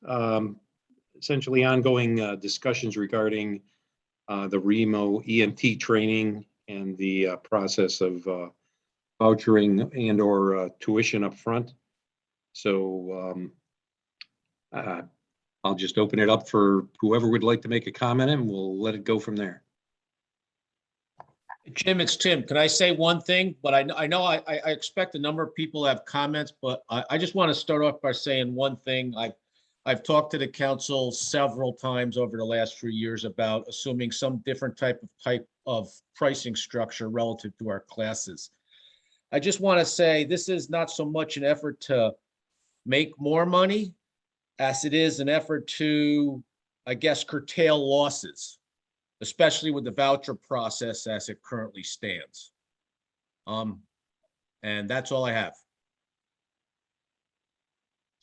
essentially ongoing discussions regarding the REMO EMT training and the process of vouchering and or tuition up front. So I'll just open it up for whoever would like to make a comment and we'll let it go from there. Jim, it's Tim. Can I say one thing? But I know I expect a number of people have comments, but I just want to start off by saying one thing. I've talked to the council several times over the last few years about assuming some different type of pricing structure relative to our classes. I just want to say this is not so much an effort to make more money as it is an effort to, I guess, curtail losses, especially with the voucher process as it currently stands. And that's all I have.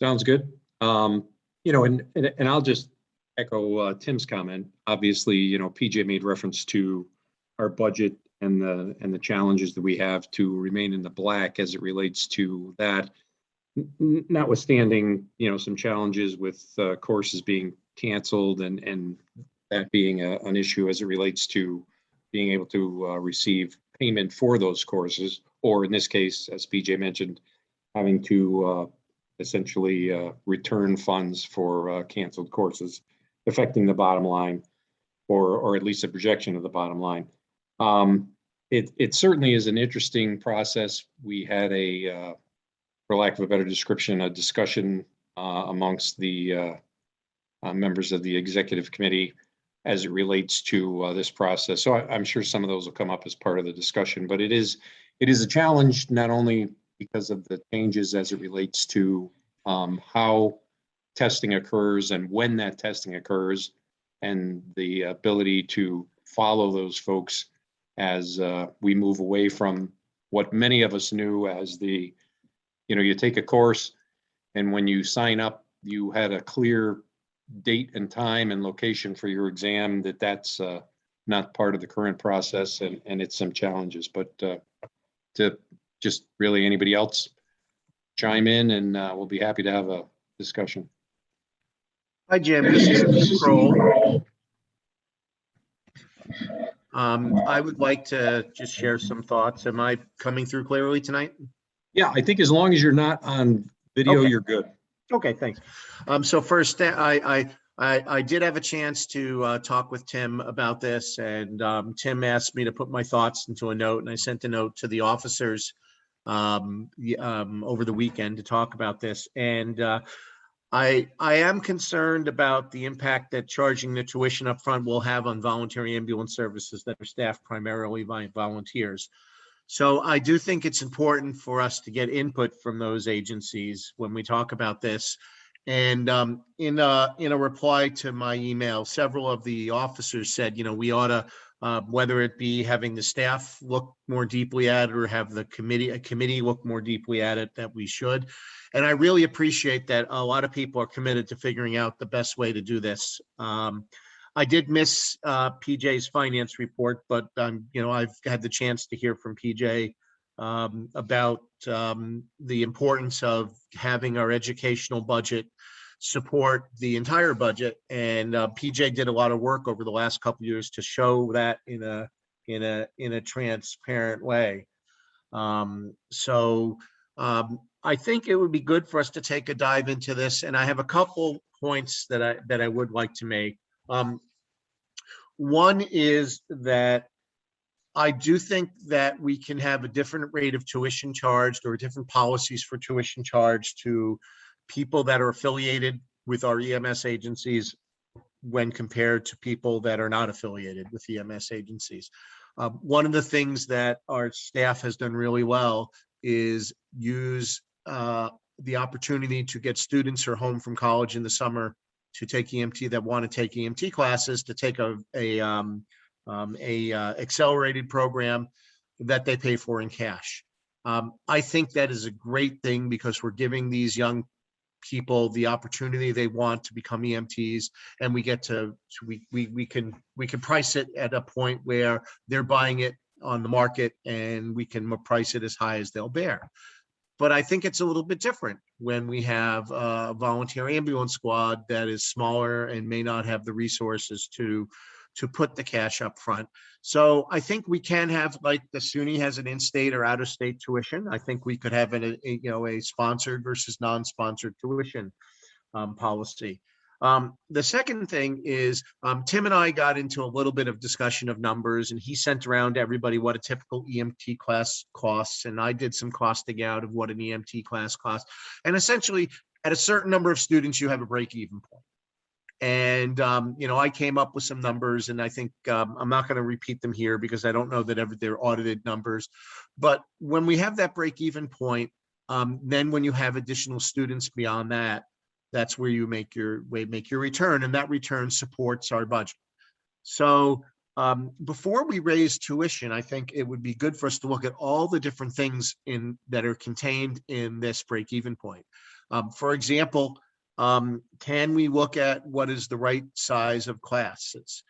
Sounds good. You know, and I'll just echo Tim's comment. Obviously, you know, PJ made reference to our budget and the challenges that we have to remain in the black as it relates to that. Notwithstanding, you know, some challenges with courses being canceled and that being an issue as it relates to being able to receive payment for those courses, or in this case, as PJ mentioned, having to essentially return funds for canceled courses, affecting the bottom line, or at least a projection of the bottom line. It certainly is an interesting process. We had for lack of a better description, a discussion amongst the members of the executive committee as it relates to this process. So I'm sure some of those will come up as part of the discussion, but it is a challenge, not only because of the changes as it relates to how testing occurs and when that testing occurs, and the ability to follow those folks as we move away from what many of us knew as you take a course, and when you sign up, you had a clear date and time and location for your exam. That's not part of the current process, and it's some challenges. But to just really anybody else chime in, and we'll be happy to have a discussion. Hi, Jim. This is Steve Kroll. I would like to just share some thoughts. Am I coming through clearly tonight? Yeah, I think as long as you're not on video, Okay. you're good. Okay, thanks. So first, I did have a chance to talk with Tim about this, and Tim asked me to put my thoughts into a note, and I sent a note to the officers over the weekend to talk about this. And I am concerned about the impact that charging the tuition up front will have on voluntary ambulance services that are staffed primarily by volunteers. So I do think it's important for us to get input from those agencies when we talk about this. And in a reply to my email, several of the officers said, we ought to, whether it be having the staff look more deeply at it or have a committee look more deeply at it, that we should. And I really appreciate that a lot of people are committed to figuring out the best way to do this. I did miss PJ's finance report, but I've had the chance to hear from PJ about the importance of having our educational budget support the entire budget. And PJ did a lot of work over the last couple of years to show that in a transparent way. I think it would be good for us to take a dive into this, and I have a couple points that I would like to make. One is that I do think that we can have a different rate of tuition charged or different policies for tuition charged to people that are affiliated with our EMS agencies when compared to people that are not affiliated with EMS agencies. One of the things that our staff has done really well is use the opportunity to get students who are home from college in the summer to take EMT, that want to take EMT classes, to take a accelerated program that they pay for in cash. I think that is a great thing because we're giving these young people the opportunity they want to become EMTs, and we get we can price it at a point where they're buying it on the market, and we can price it as high as they'll bear. But I think it's a little bit different when we have a volunteer ambulance squad that is smaller and may not have the resources to put the cash up front. So I think we can have, like the SUNY has an in-state or out-of-state tuition. I think we could have a sponsored versus non-sponsored tuition policy. The second thing is Tim and I got into a little bit of discussion of numbers, and he sent around to everybody what a typical EMT class costs. And I did some costing out of what an EMT class costs. And essentially at a certain number of students, you have a break-even point. And, I came up with some numbers, and I think I'm not going to repeat them here because I don't know that they're audited numbers. But when we have that break-even point, then when you have additional students beyond that, that's where you make your return, and that return supports our budget. So before we raise tuition, I think it would be good for us to look at all the different things that are contained in this break-even point. For example, can we look at what is the right size of classes?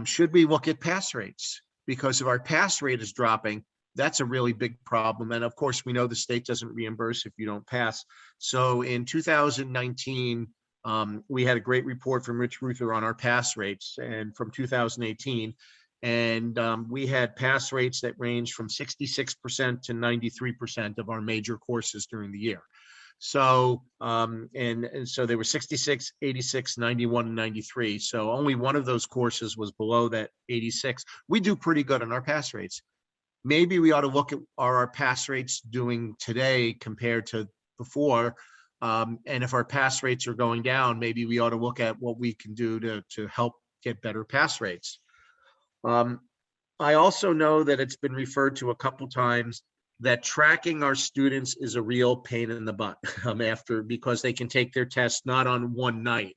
Should we look at pass rates? Because if our pass rate is dropping, that's a really big problem. And of course, we know the state doesn't reimburse if you don't pass. So in 2019, we had a great report from Rich Ruther on our pass rates, and from 2018. And we had pass rates that ranged from 66% to 93% of our major courses during the year. So, and so they were 66, 86, 91, and 93. So only one of those courses was below that 86. We do pretty good on our pass rates. Maybe we ought to look at our pass rates doing today compared to before. And if our pass rates are going down, maybe we ought to look at what we can do to help get better pass rates. I also know that it's been referred to a couple times that tracking our students is a real pain in the butt because they can take their tests not on one night.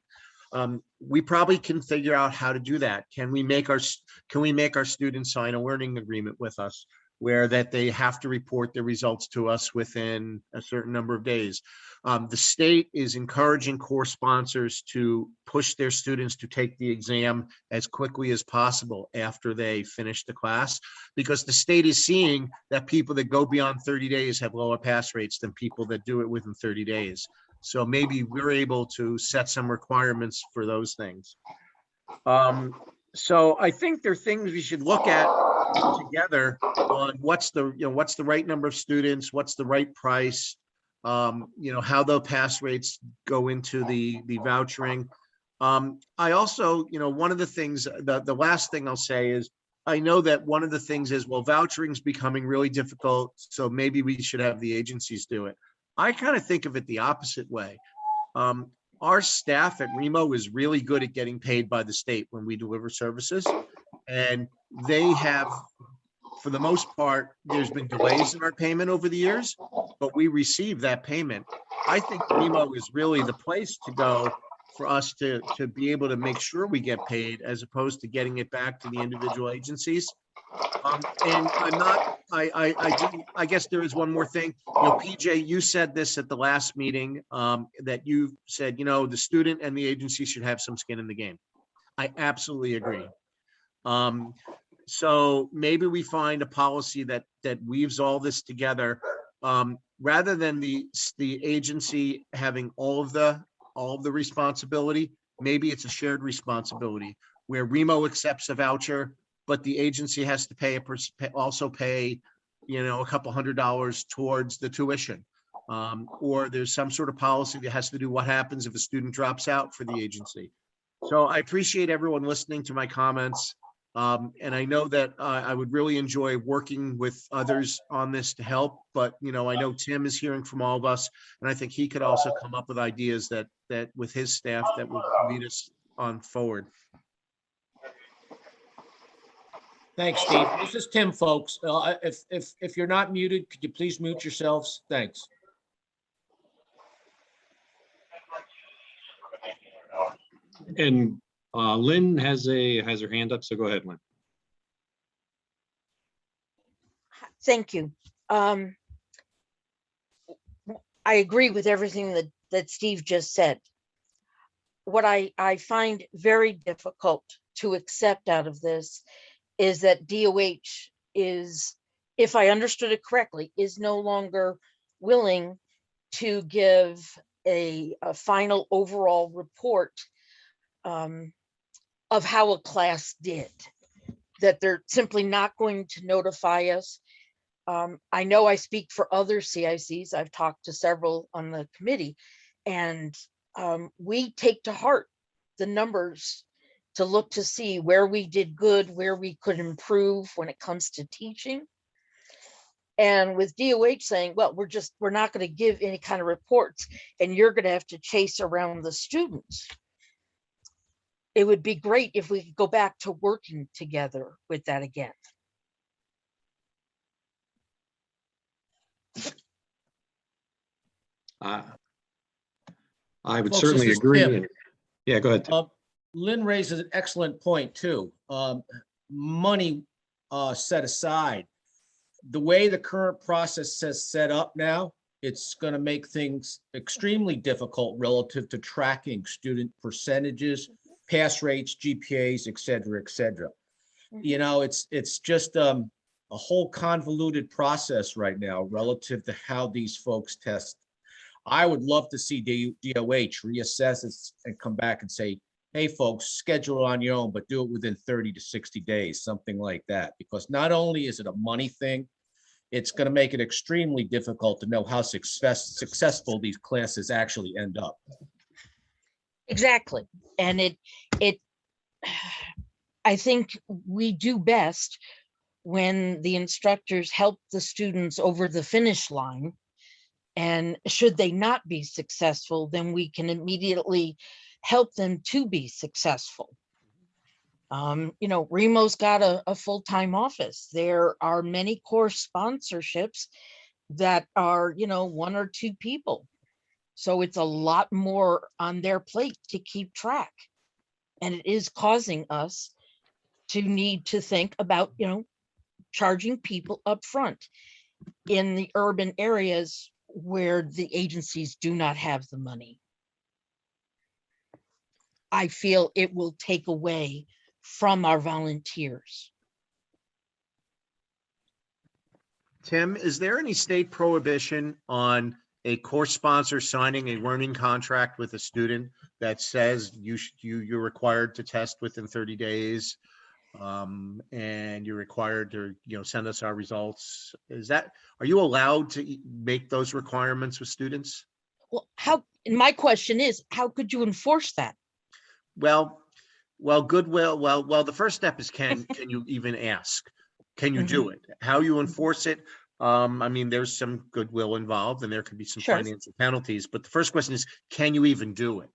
We probably can figure out how to do that. Can we make our students sign a learning agreement with us where that they have to report their results to us within a certain number of days? The state is encouraging core sponsors to push their students to take the exam as quickly as possible after they finish the class, because the state is seeing that people that go beyond 30 days have lower pass rates than people that do it within 30 days. So maybe we're able to set some requirements for those things. So I think there are things we should look at together on what's the right number of students, what's the right price, how the pass rates go into the vouchering. I also, one of the things, the last thing I'll say is, I know that one of the things is, well, vouchering is becoming really difficult, so maybe we should have the agencies do it. I kind of think of it the opposite way. Our staff at Remo is really good at getting paid by the state when we deliver services. And they have, for the most part, there's been delays in our payment over the years, but we receive that payment. I think Remo is really the place to go for us to be able to make sure we get paid, as opposed to getting it back to the individual agencies. And I guess there is one more thing. PJ, you said this at the last meeting, that you said, the student and the agency should have some skin in the game. I absolutely agree. So maybe we find a policy that weaves all this together, rather than the agency having all of the responsibility. Maybe it's a shared responsibility where Remo accepts a voucher, but the agency has to also pay, a couple $100 towards the tuition. Or there's some sort of policy that has to do what happens if a student drops out for the agency. So I appreciate everyone listening to my comments. And I know that I would really enjoy working with others on this to help, but I know Tim is hearing from all of us, and I think he could also come up with ideas that with his staff that would lead us on forward. Thanks, Steve. This is Tim, folks. If you're not muted, could you please mute yourselves? Thanks. And Lynn has her hand up, so go ahead, Lynn. Thank you. I agree with everything that Steve just said. What I find very difficult to accept out of this is that DOH is, if I understood it correctly, is no longer willing to give a final overall report of how a class did, that they're simply not going to notify us. I know I speak for other CICs. I've talked to several on the committee, and we take to heart the numbers to look to see where we did good, where we could improve when it comes to teaching. And with DOH saying, well, we're not going to give any kind of reports, and you're going to have to chase around the students. It would be great if we could go back to working together with that again. I would Folks, certainly this is agree. Tim. Yeah, go ahead, Tim. Lynn raises an excellent point too. Money set aside. The way the current process is set up now, it's going to make things extremely difficult relative to tracking student percentages, pass rates, GPAs, et cetera, et cetera. It's just a whole convoluted process right now relative to how these folks test. I would love to see DOH reassess it and come back and say, hey, folks, schedule it on your own, but do it within 30 to 60 days, something like that. Because not only is it a money thing, it's going to make it extremely difficult to know how successful these classes actually end up. Exactly. And I think we do best when the instructors help the students over the finish line. And should they not be successful, then we can immediately help them to be successful. Remo's got a full-time office. There are many course sponsorships that are, one or two people. So it's a lot more on their plate to keep track. And it is causing us to need to think about, charging people up front in the urban areas where the agencies do not have the money. I feel it will take away from our volunteers. Tim, is there any state prohibition on a course sponsor signing a learning contract with a student that says you're required to test within 30 days? And you're required to, send us our results. Are you allowed to make those requirements with students? Well, my question is, how could you enforce that? Well, goodwill. Well, the first step is can you even ask? Can you do it? How you enforce it? There's some goodwill involved, and there could be some financial penalties. But the first question is, can you even do it?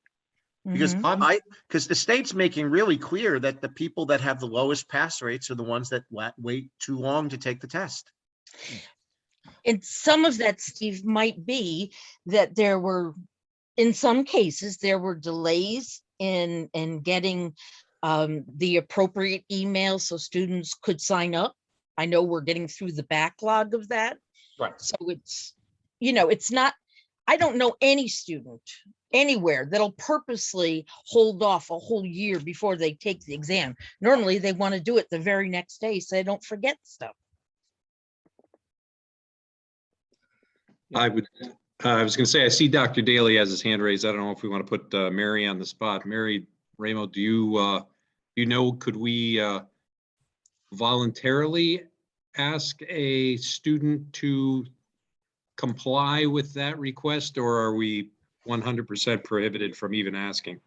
Because because the state's making really clear that the people that have the lowest pass rates are the ones that wait too long to take the test. And some of that, Steve, might be that in some cases, there were delays in getting the appropriate email so students could sign up. I know we're getting through the backlog of that. Right. So it's not, I don't know any student anywhere that'll purposely hold off a whole year before they take the exam. Normally, they want to do it the very next day so they don't forget stuff. I was going to say, I see Dr. Daly has his hand raised. I don't know if we want to put Mary on the spot. Mary Ramo, do you know, could we voluntarily ask a student to comply with that request, or are we 100% prohibited from even asking?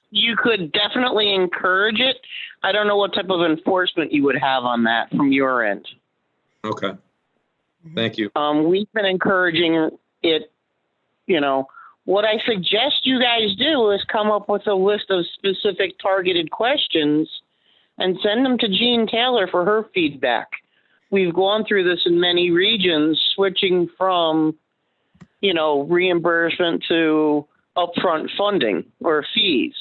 You could definitely encourage it. I don't know what type of enforcement you would have on that from your end. Okay. Thank you. We've been encouraging it. You know, what I suggest you guys do is come up with a list of specific targeted questions and send them to Jean Taylor for her feedback. We've gone through this in many regions, switching from, you know, reimbursement to upfront funding or fees.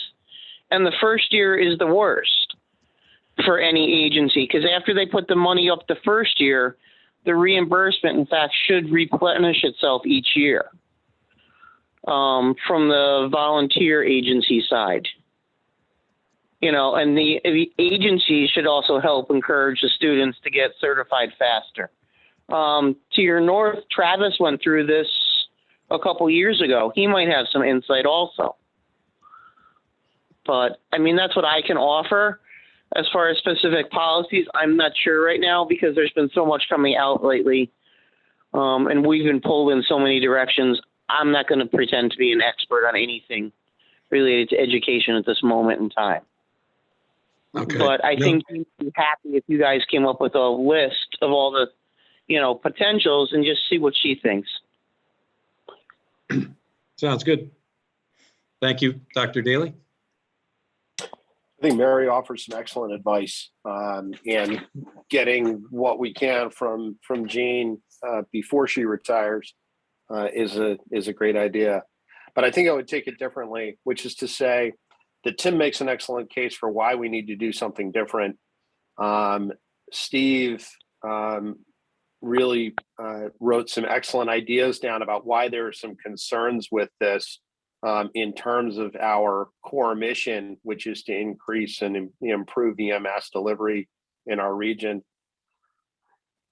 And the first year is the worst for any agency, because after they put the money up the first year, the reimbursement, in fact, should replenish itself each year from the volunteer agency side. You know, and the agency should also help encourage the students to get certified faster. To your north, Travis went through this a couple years ago. He might have some insight also. But, I mean, that's what I can offer. As far as specific policies, I'm not sure right now because there's been so much coming out lately. And we've been pulled in so many directions. I'm not going to pretend to be an expert on anything related to education at this moment in time. Okay. But I think you'd be happy if you guys came up with a list of all the, you know, potentials and just see what she thinks. Sounds good. Thank you, Dr. Daly. I think Mary offers some excellent advice, and getting what we can from Jean before she retires is a great idea. But I think I would take it differently, which is to say that Tim makes an excellent case for why we need to do something different. Steve really wrote some excellent ideas down about why there are some concerns with this. In terms of our core mission, which is to increase and improve EMS delivery in our region.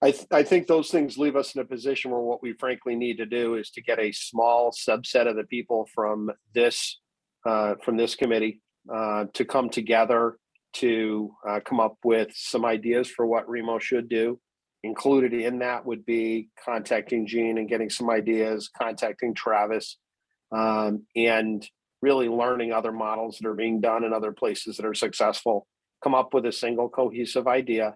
I think those things leave us in a position where what we frankly need to do is to get a small subset of the people from this committee to come together to come up with some ideas for what Remo should do. Included in that would be contacting Jean and getting some ideas, contacting Travis, and really learning other models that are being done in other places that are successful, come up with a single cohesive idea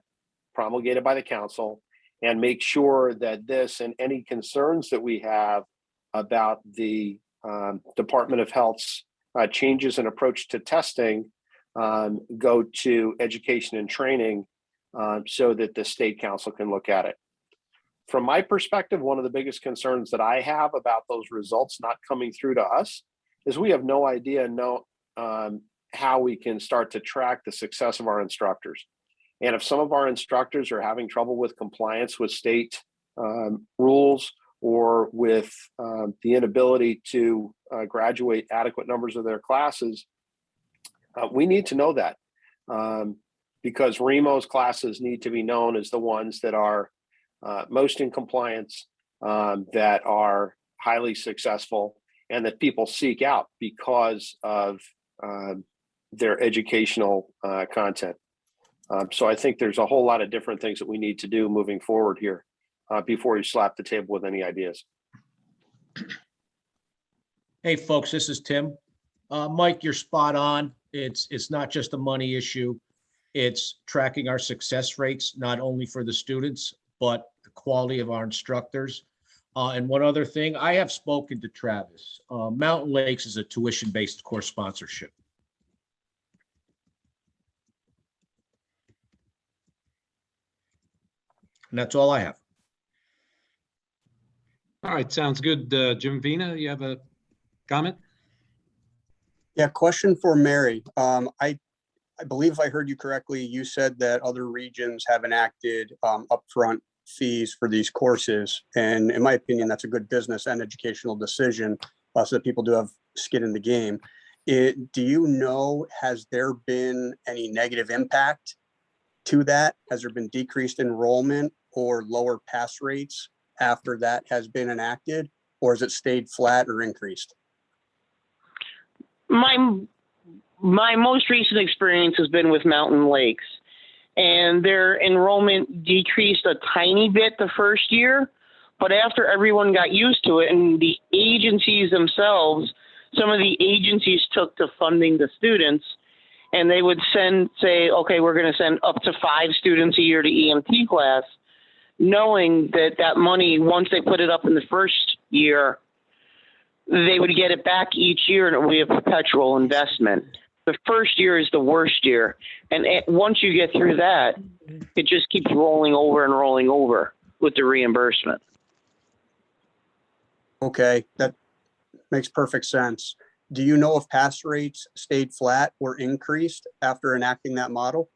promulgated by the council, and make sure that this and any concerns that we have about the Department of Health's changes in approach to testing go to education and training so that the state council can look at it. From my perspective, one of the biggest concerns that I have about those results not coming through to us is we have no idea how we can start to track the success of our instructors. And if some of our instructors are having trouble with compliance with state rules or with the inability to graduate adequate numbers of their classes, we need to know that because Remo's classes need to be known as the ones that are most in compliance, that are highly successful, and that people seek out because of their educational content. So I think there's a whole lot of different things that we need to do moving forward here before you slap the table with any ideas. Hey, folks, this is Tim. Mike, you're spot on. It's not just a money issue. It's tracking our success rates, not only for the students, but the quality of our instructors. And one other thing, I have spoken to Travis. Mountain Lakes is a tuition-based course sponsorship. And that's all I have. All right, sounds good. Jim Vina, you have a comment? Yeah, question for Mary. I believe if I heard you correctly, you said that other regions have enacted upfront fees for these courses. And in my opinion, that's a good business and educational decision. so that people do have skin in the game. Do you know, has there been any negative impact to that? Has there been decreased enrollment or lower pass rates after that has been enacted, or has it stayed flat or increased? My most recent experience has been with Mountain Lakes, and their enrollment decreased a tiny bit the first year, but after everyone got used to it and the agencies themselves, some of the agencies took to funding the students, and they would say, okay, we're going to send up to 5 students a year to EMT class, knowing that money, once they put it up in the first year, they would get it back each year and it would be a perpetual investment. The first year is the worst year. And once you get through that, it just keeps rolling over and rolling over with the reimbursement. Okay, that makes perfect sense. Do you know if pass rates stayed flat or increased after enacting that model?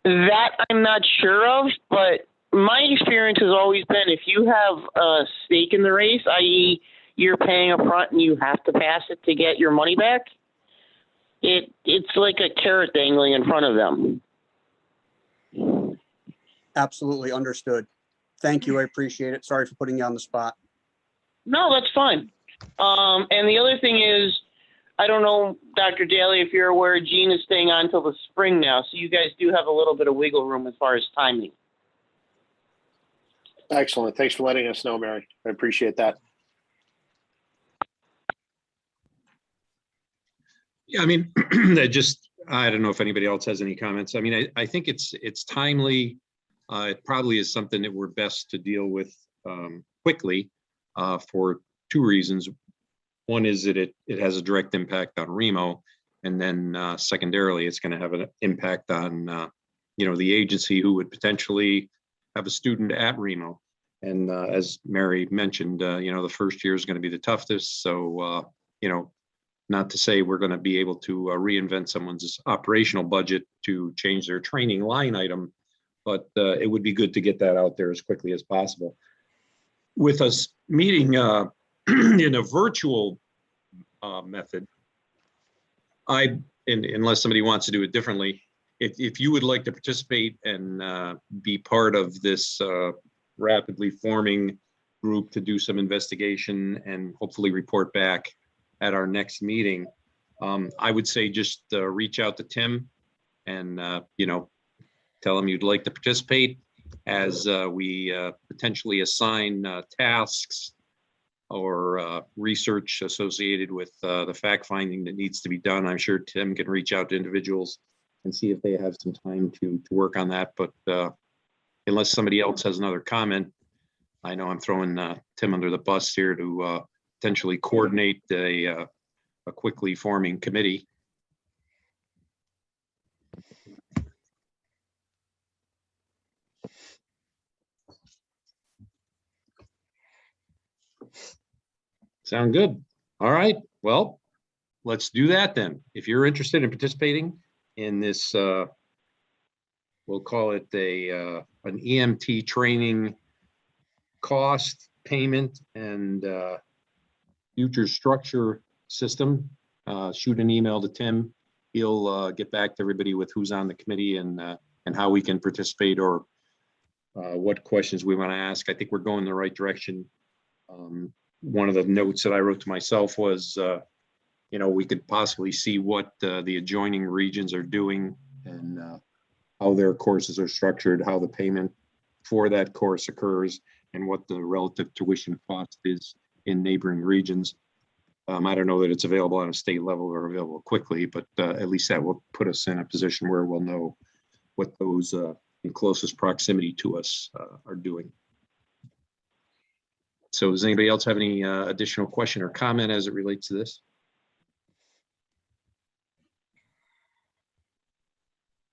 That I'm not sure of, but my experience has always been if you have a stake in the race, i.e. you're paying up front and you have to pass it to get your money back, it's like a carrot dangling in front of them. Absolutely understood. Thank you. I appreciate it. Sorry for putting you on the spot. No, that's fine. And the other thing is, I don't know, Dr. Daly, if you're aware, Gene is staying on until the spring now, so you guys do have a little bit of wiggle room as far as timing. Excellent. Thanks for letting us know, Mary. I appreciate that. Yeah, I mean, I don't know if anybody else has any comments. I mean, I think it's timely. It probably is something that we're best to deal with quickly for 2 reasons. One is that it has a direct impact on Remo, and then secondarily, it's going to have an impact on the agency who would potentially have a student at Remo. And as Mary mentioned, the first year is going to be the toughest. So not to say we're going to be able to reinvent someone's operational budget to change their training line item, but it would be good to get that out there as quickly as possible. With us meeting in a virtual method, unless somebody wants to do it differently, if you would like to participate and be part of this rapidly forming group to do some investigation and hopefully report back at our next meeting, I would say just reach out to Tim and tell him you'd like to participate as we potentially assign tasks or research associated with the fact finding that needs to be done. I'm sure Tim can reach out to individuals and see if they have some time to work on that. But unless somebody else has another comment, I know I'm throwing Tim under the bus here to potentially coordinate a quickly forming committee. Sound good? All right. Well, let's do that then. If you're interested in participating in this, we'll call it an EMT training cost, payment, and future structure system, shoot an email to Tim. He'll get back to everybody with who's on the committee and how we can participate or what questions we want to ask. I think we're going in the right direction. One of the notes that I wrote to myself was, we could possibly see what the adjoining regions are doing and how their courses are structured, how the payment for that course occurs, and what the relative tuition cost is in neighboring regions. I don't know that it's available on a state level or available quickly, but at least that will put us in a position where we'll know what those in closest proximity to us are doing. So does anybody else have any additional question or comment as it relates to this?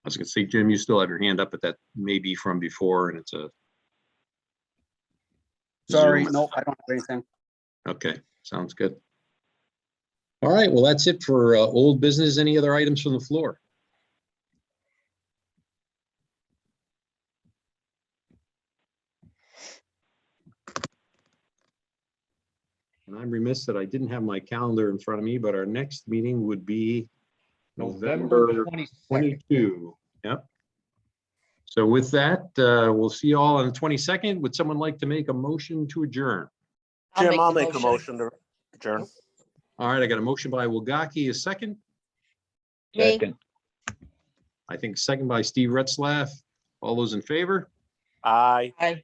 I was going to say, Jim, you still have your hand up, but that may be from before, and it's a Sorry, Zoom. no, I don't have anything. Okay, sounds good. All right, well, that's it for old business. Any other items from the floor? And I'm remiss that I didn't have my calendar in front of me, but our next meeting would be November November 22nd. 22. Yep. So with that, we'll see you all on the 22nd. Would someone like to make a motion to adjourn? I'll I'll the make a motion to adjourn. All right, I got a motion by Wagaki, a second. Me. I think second by Steve Retzlaff. All those in favor? Aye. Aye.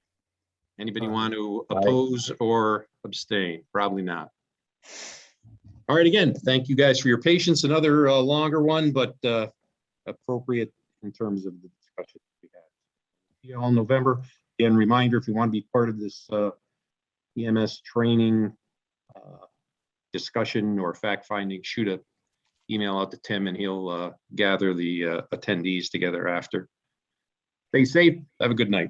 Anybody want to oppose or abstain? Probably not. All right, again, thank you guys for your patience. Another longer one, but appropriate in terms of the discussion we had. See you all in November. Again, reminder, if you want to be part of this EMS training discussion or fact finding, shoot a email out to Tim and he'll gather the attendees together after. Stay safe. Have a good night.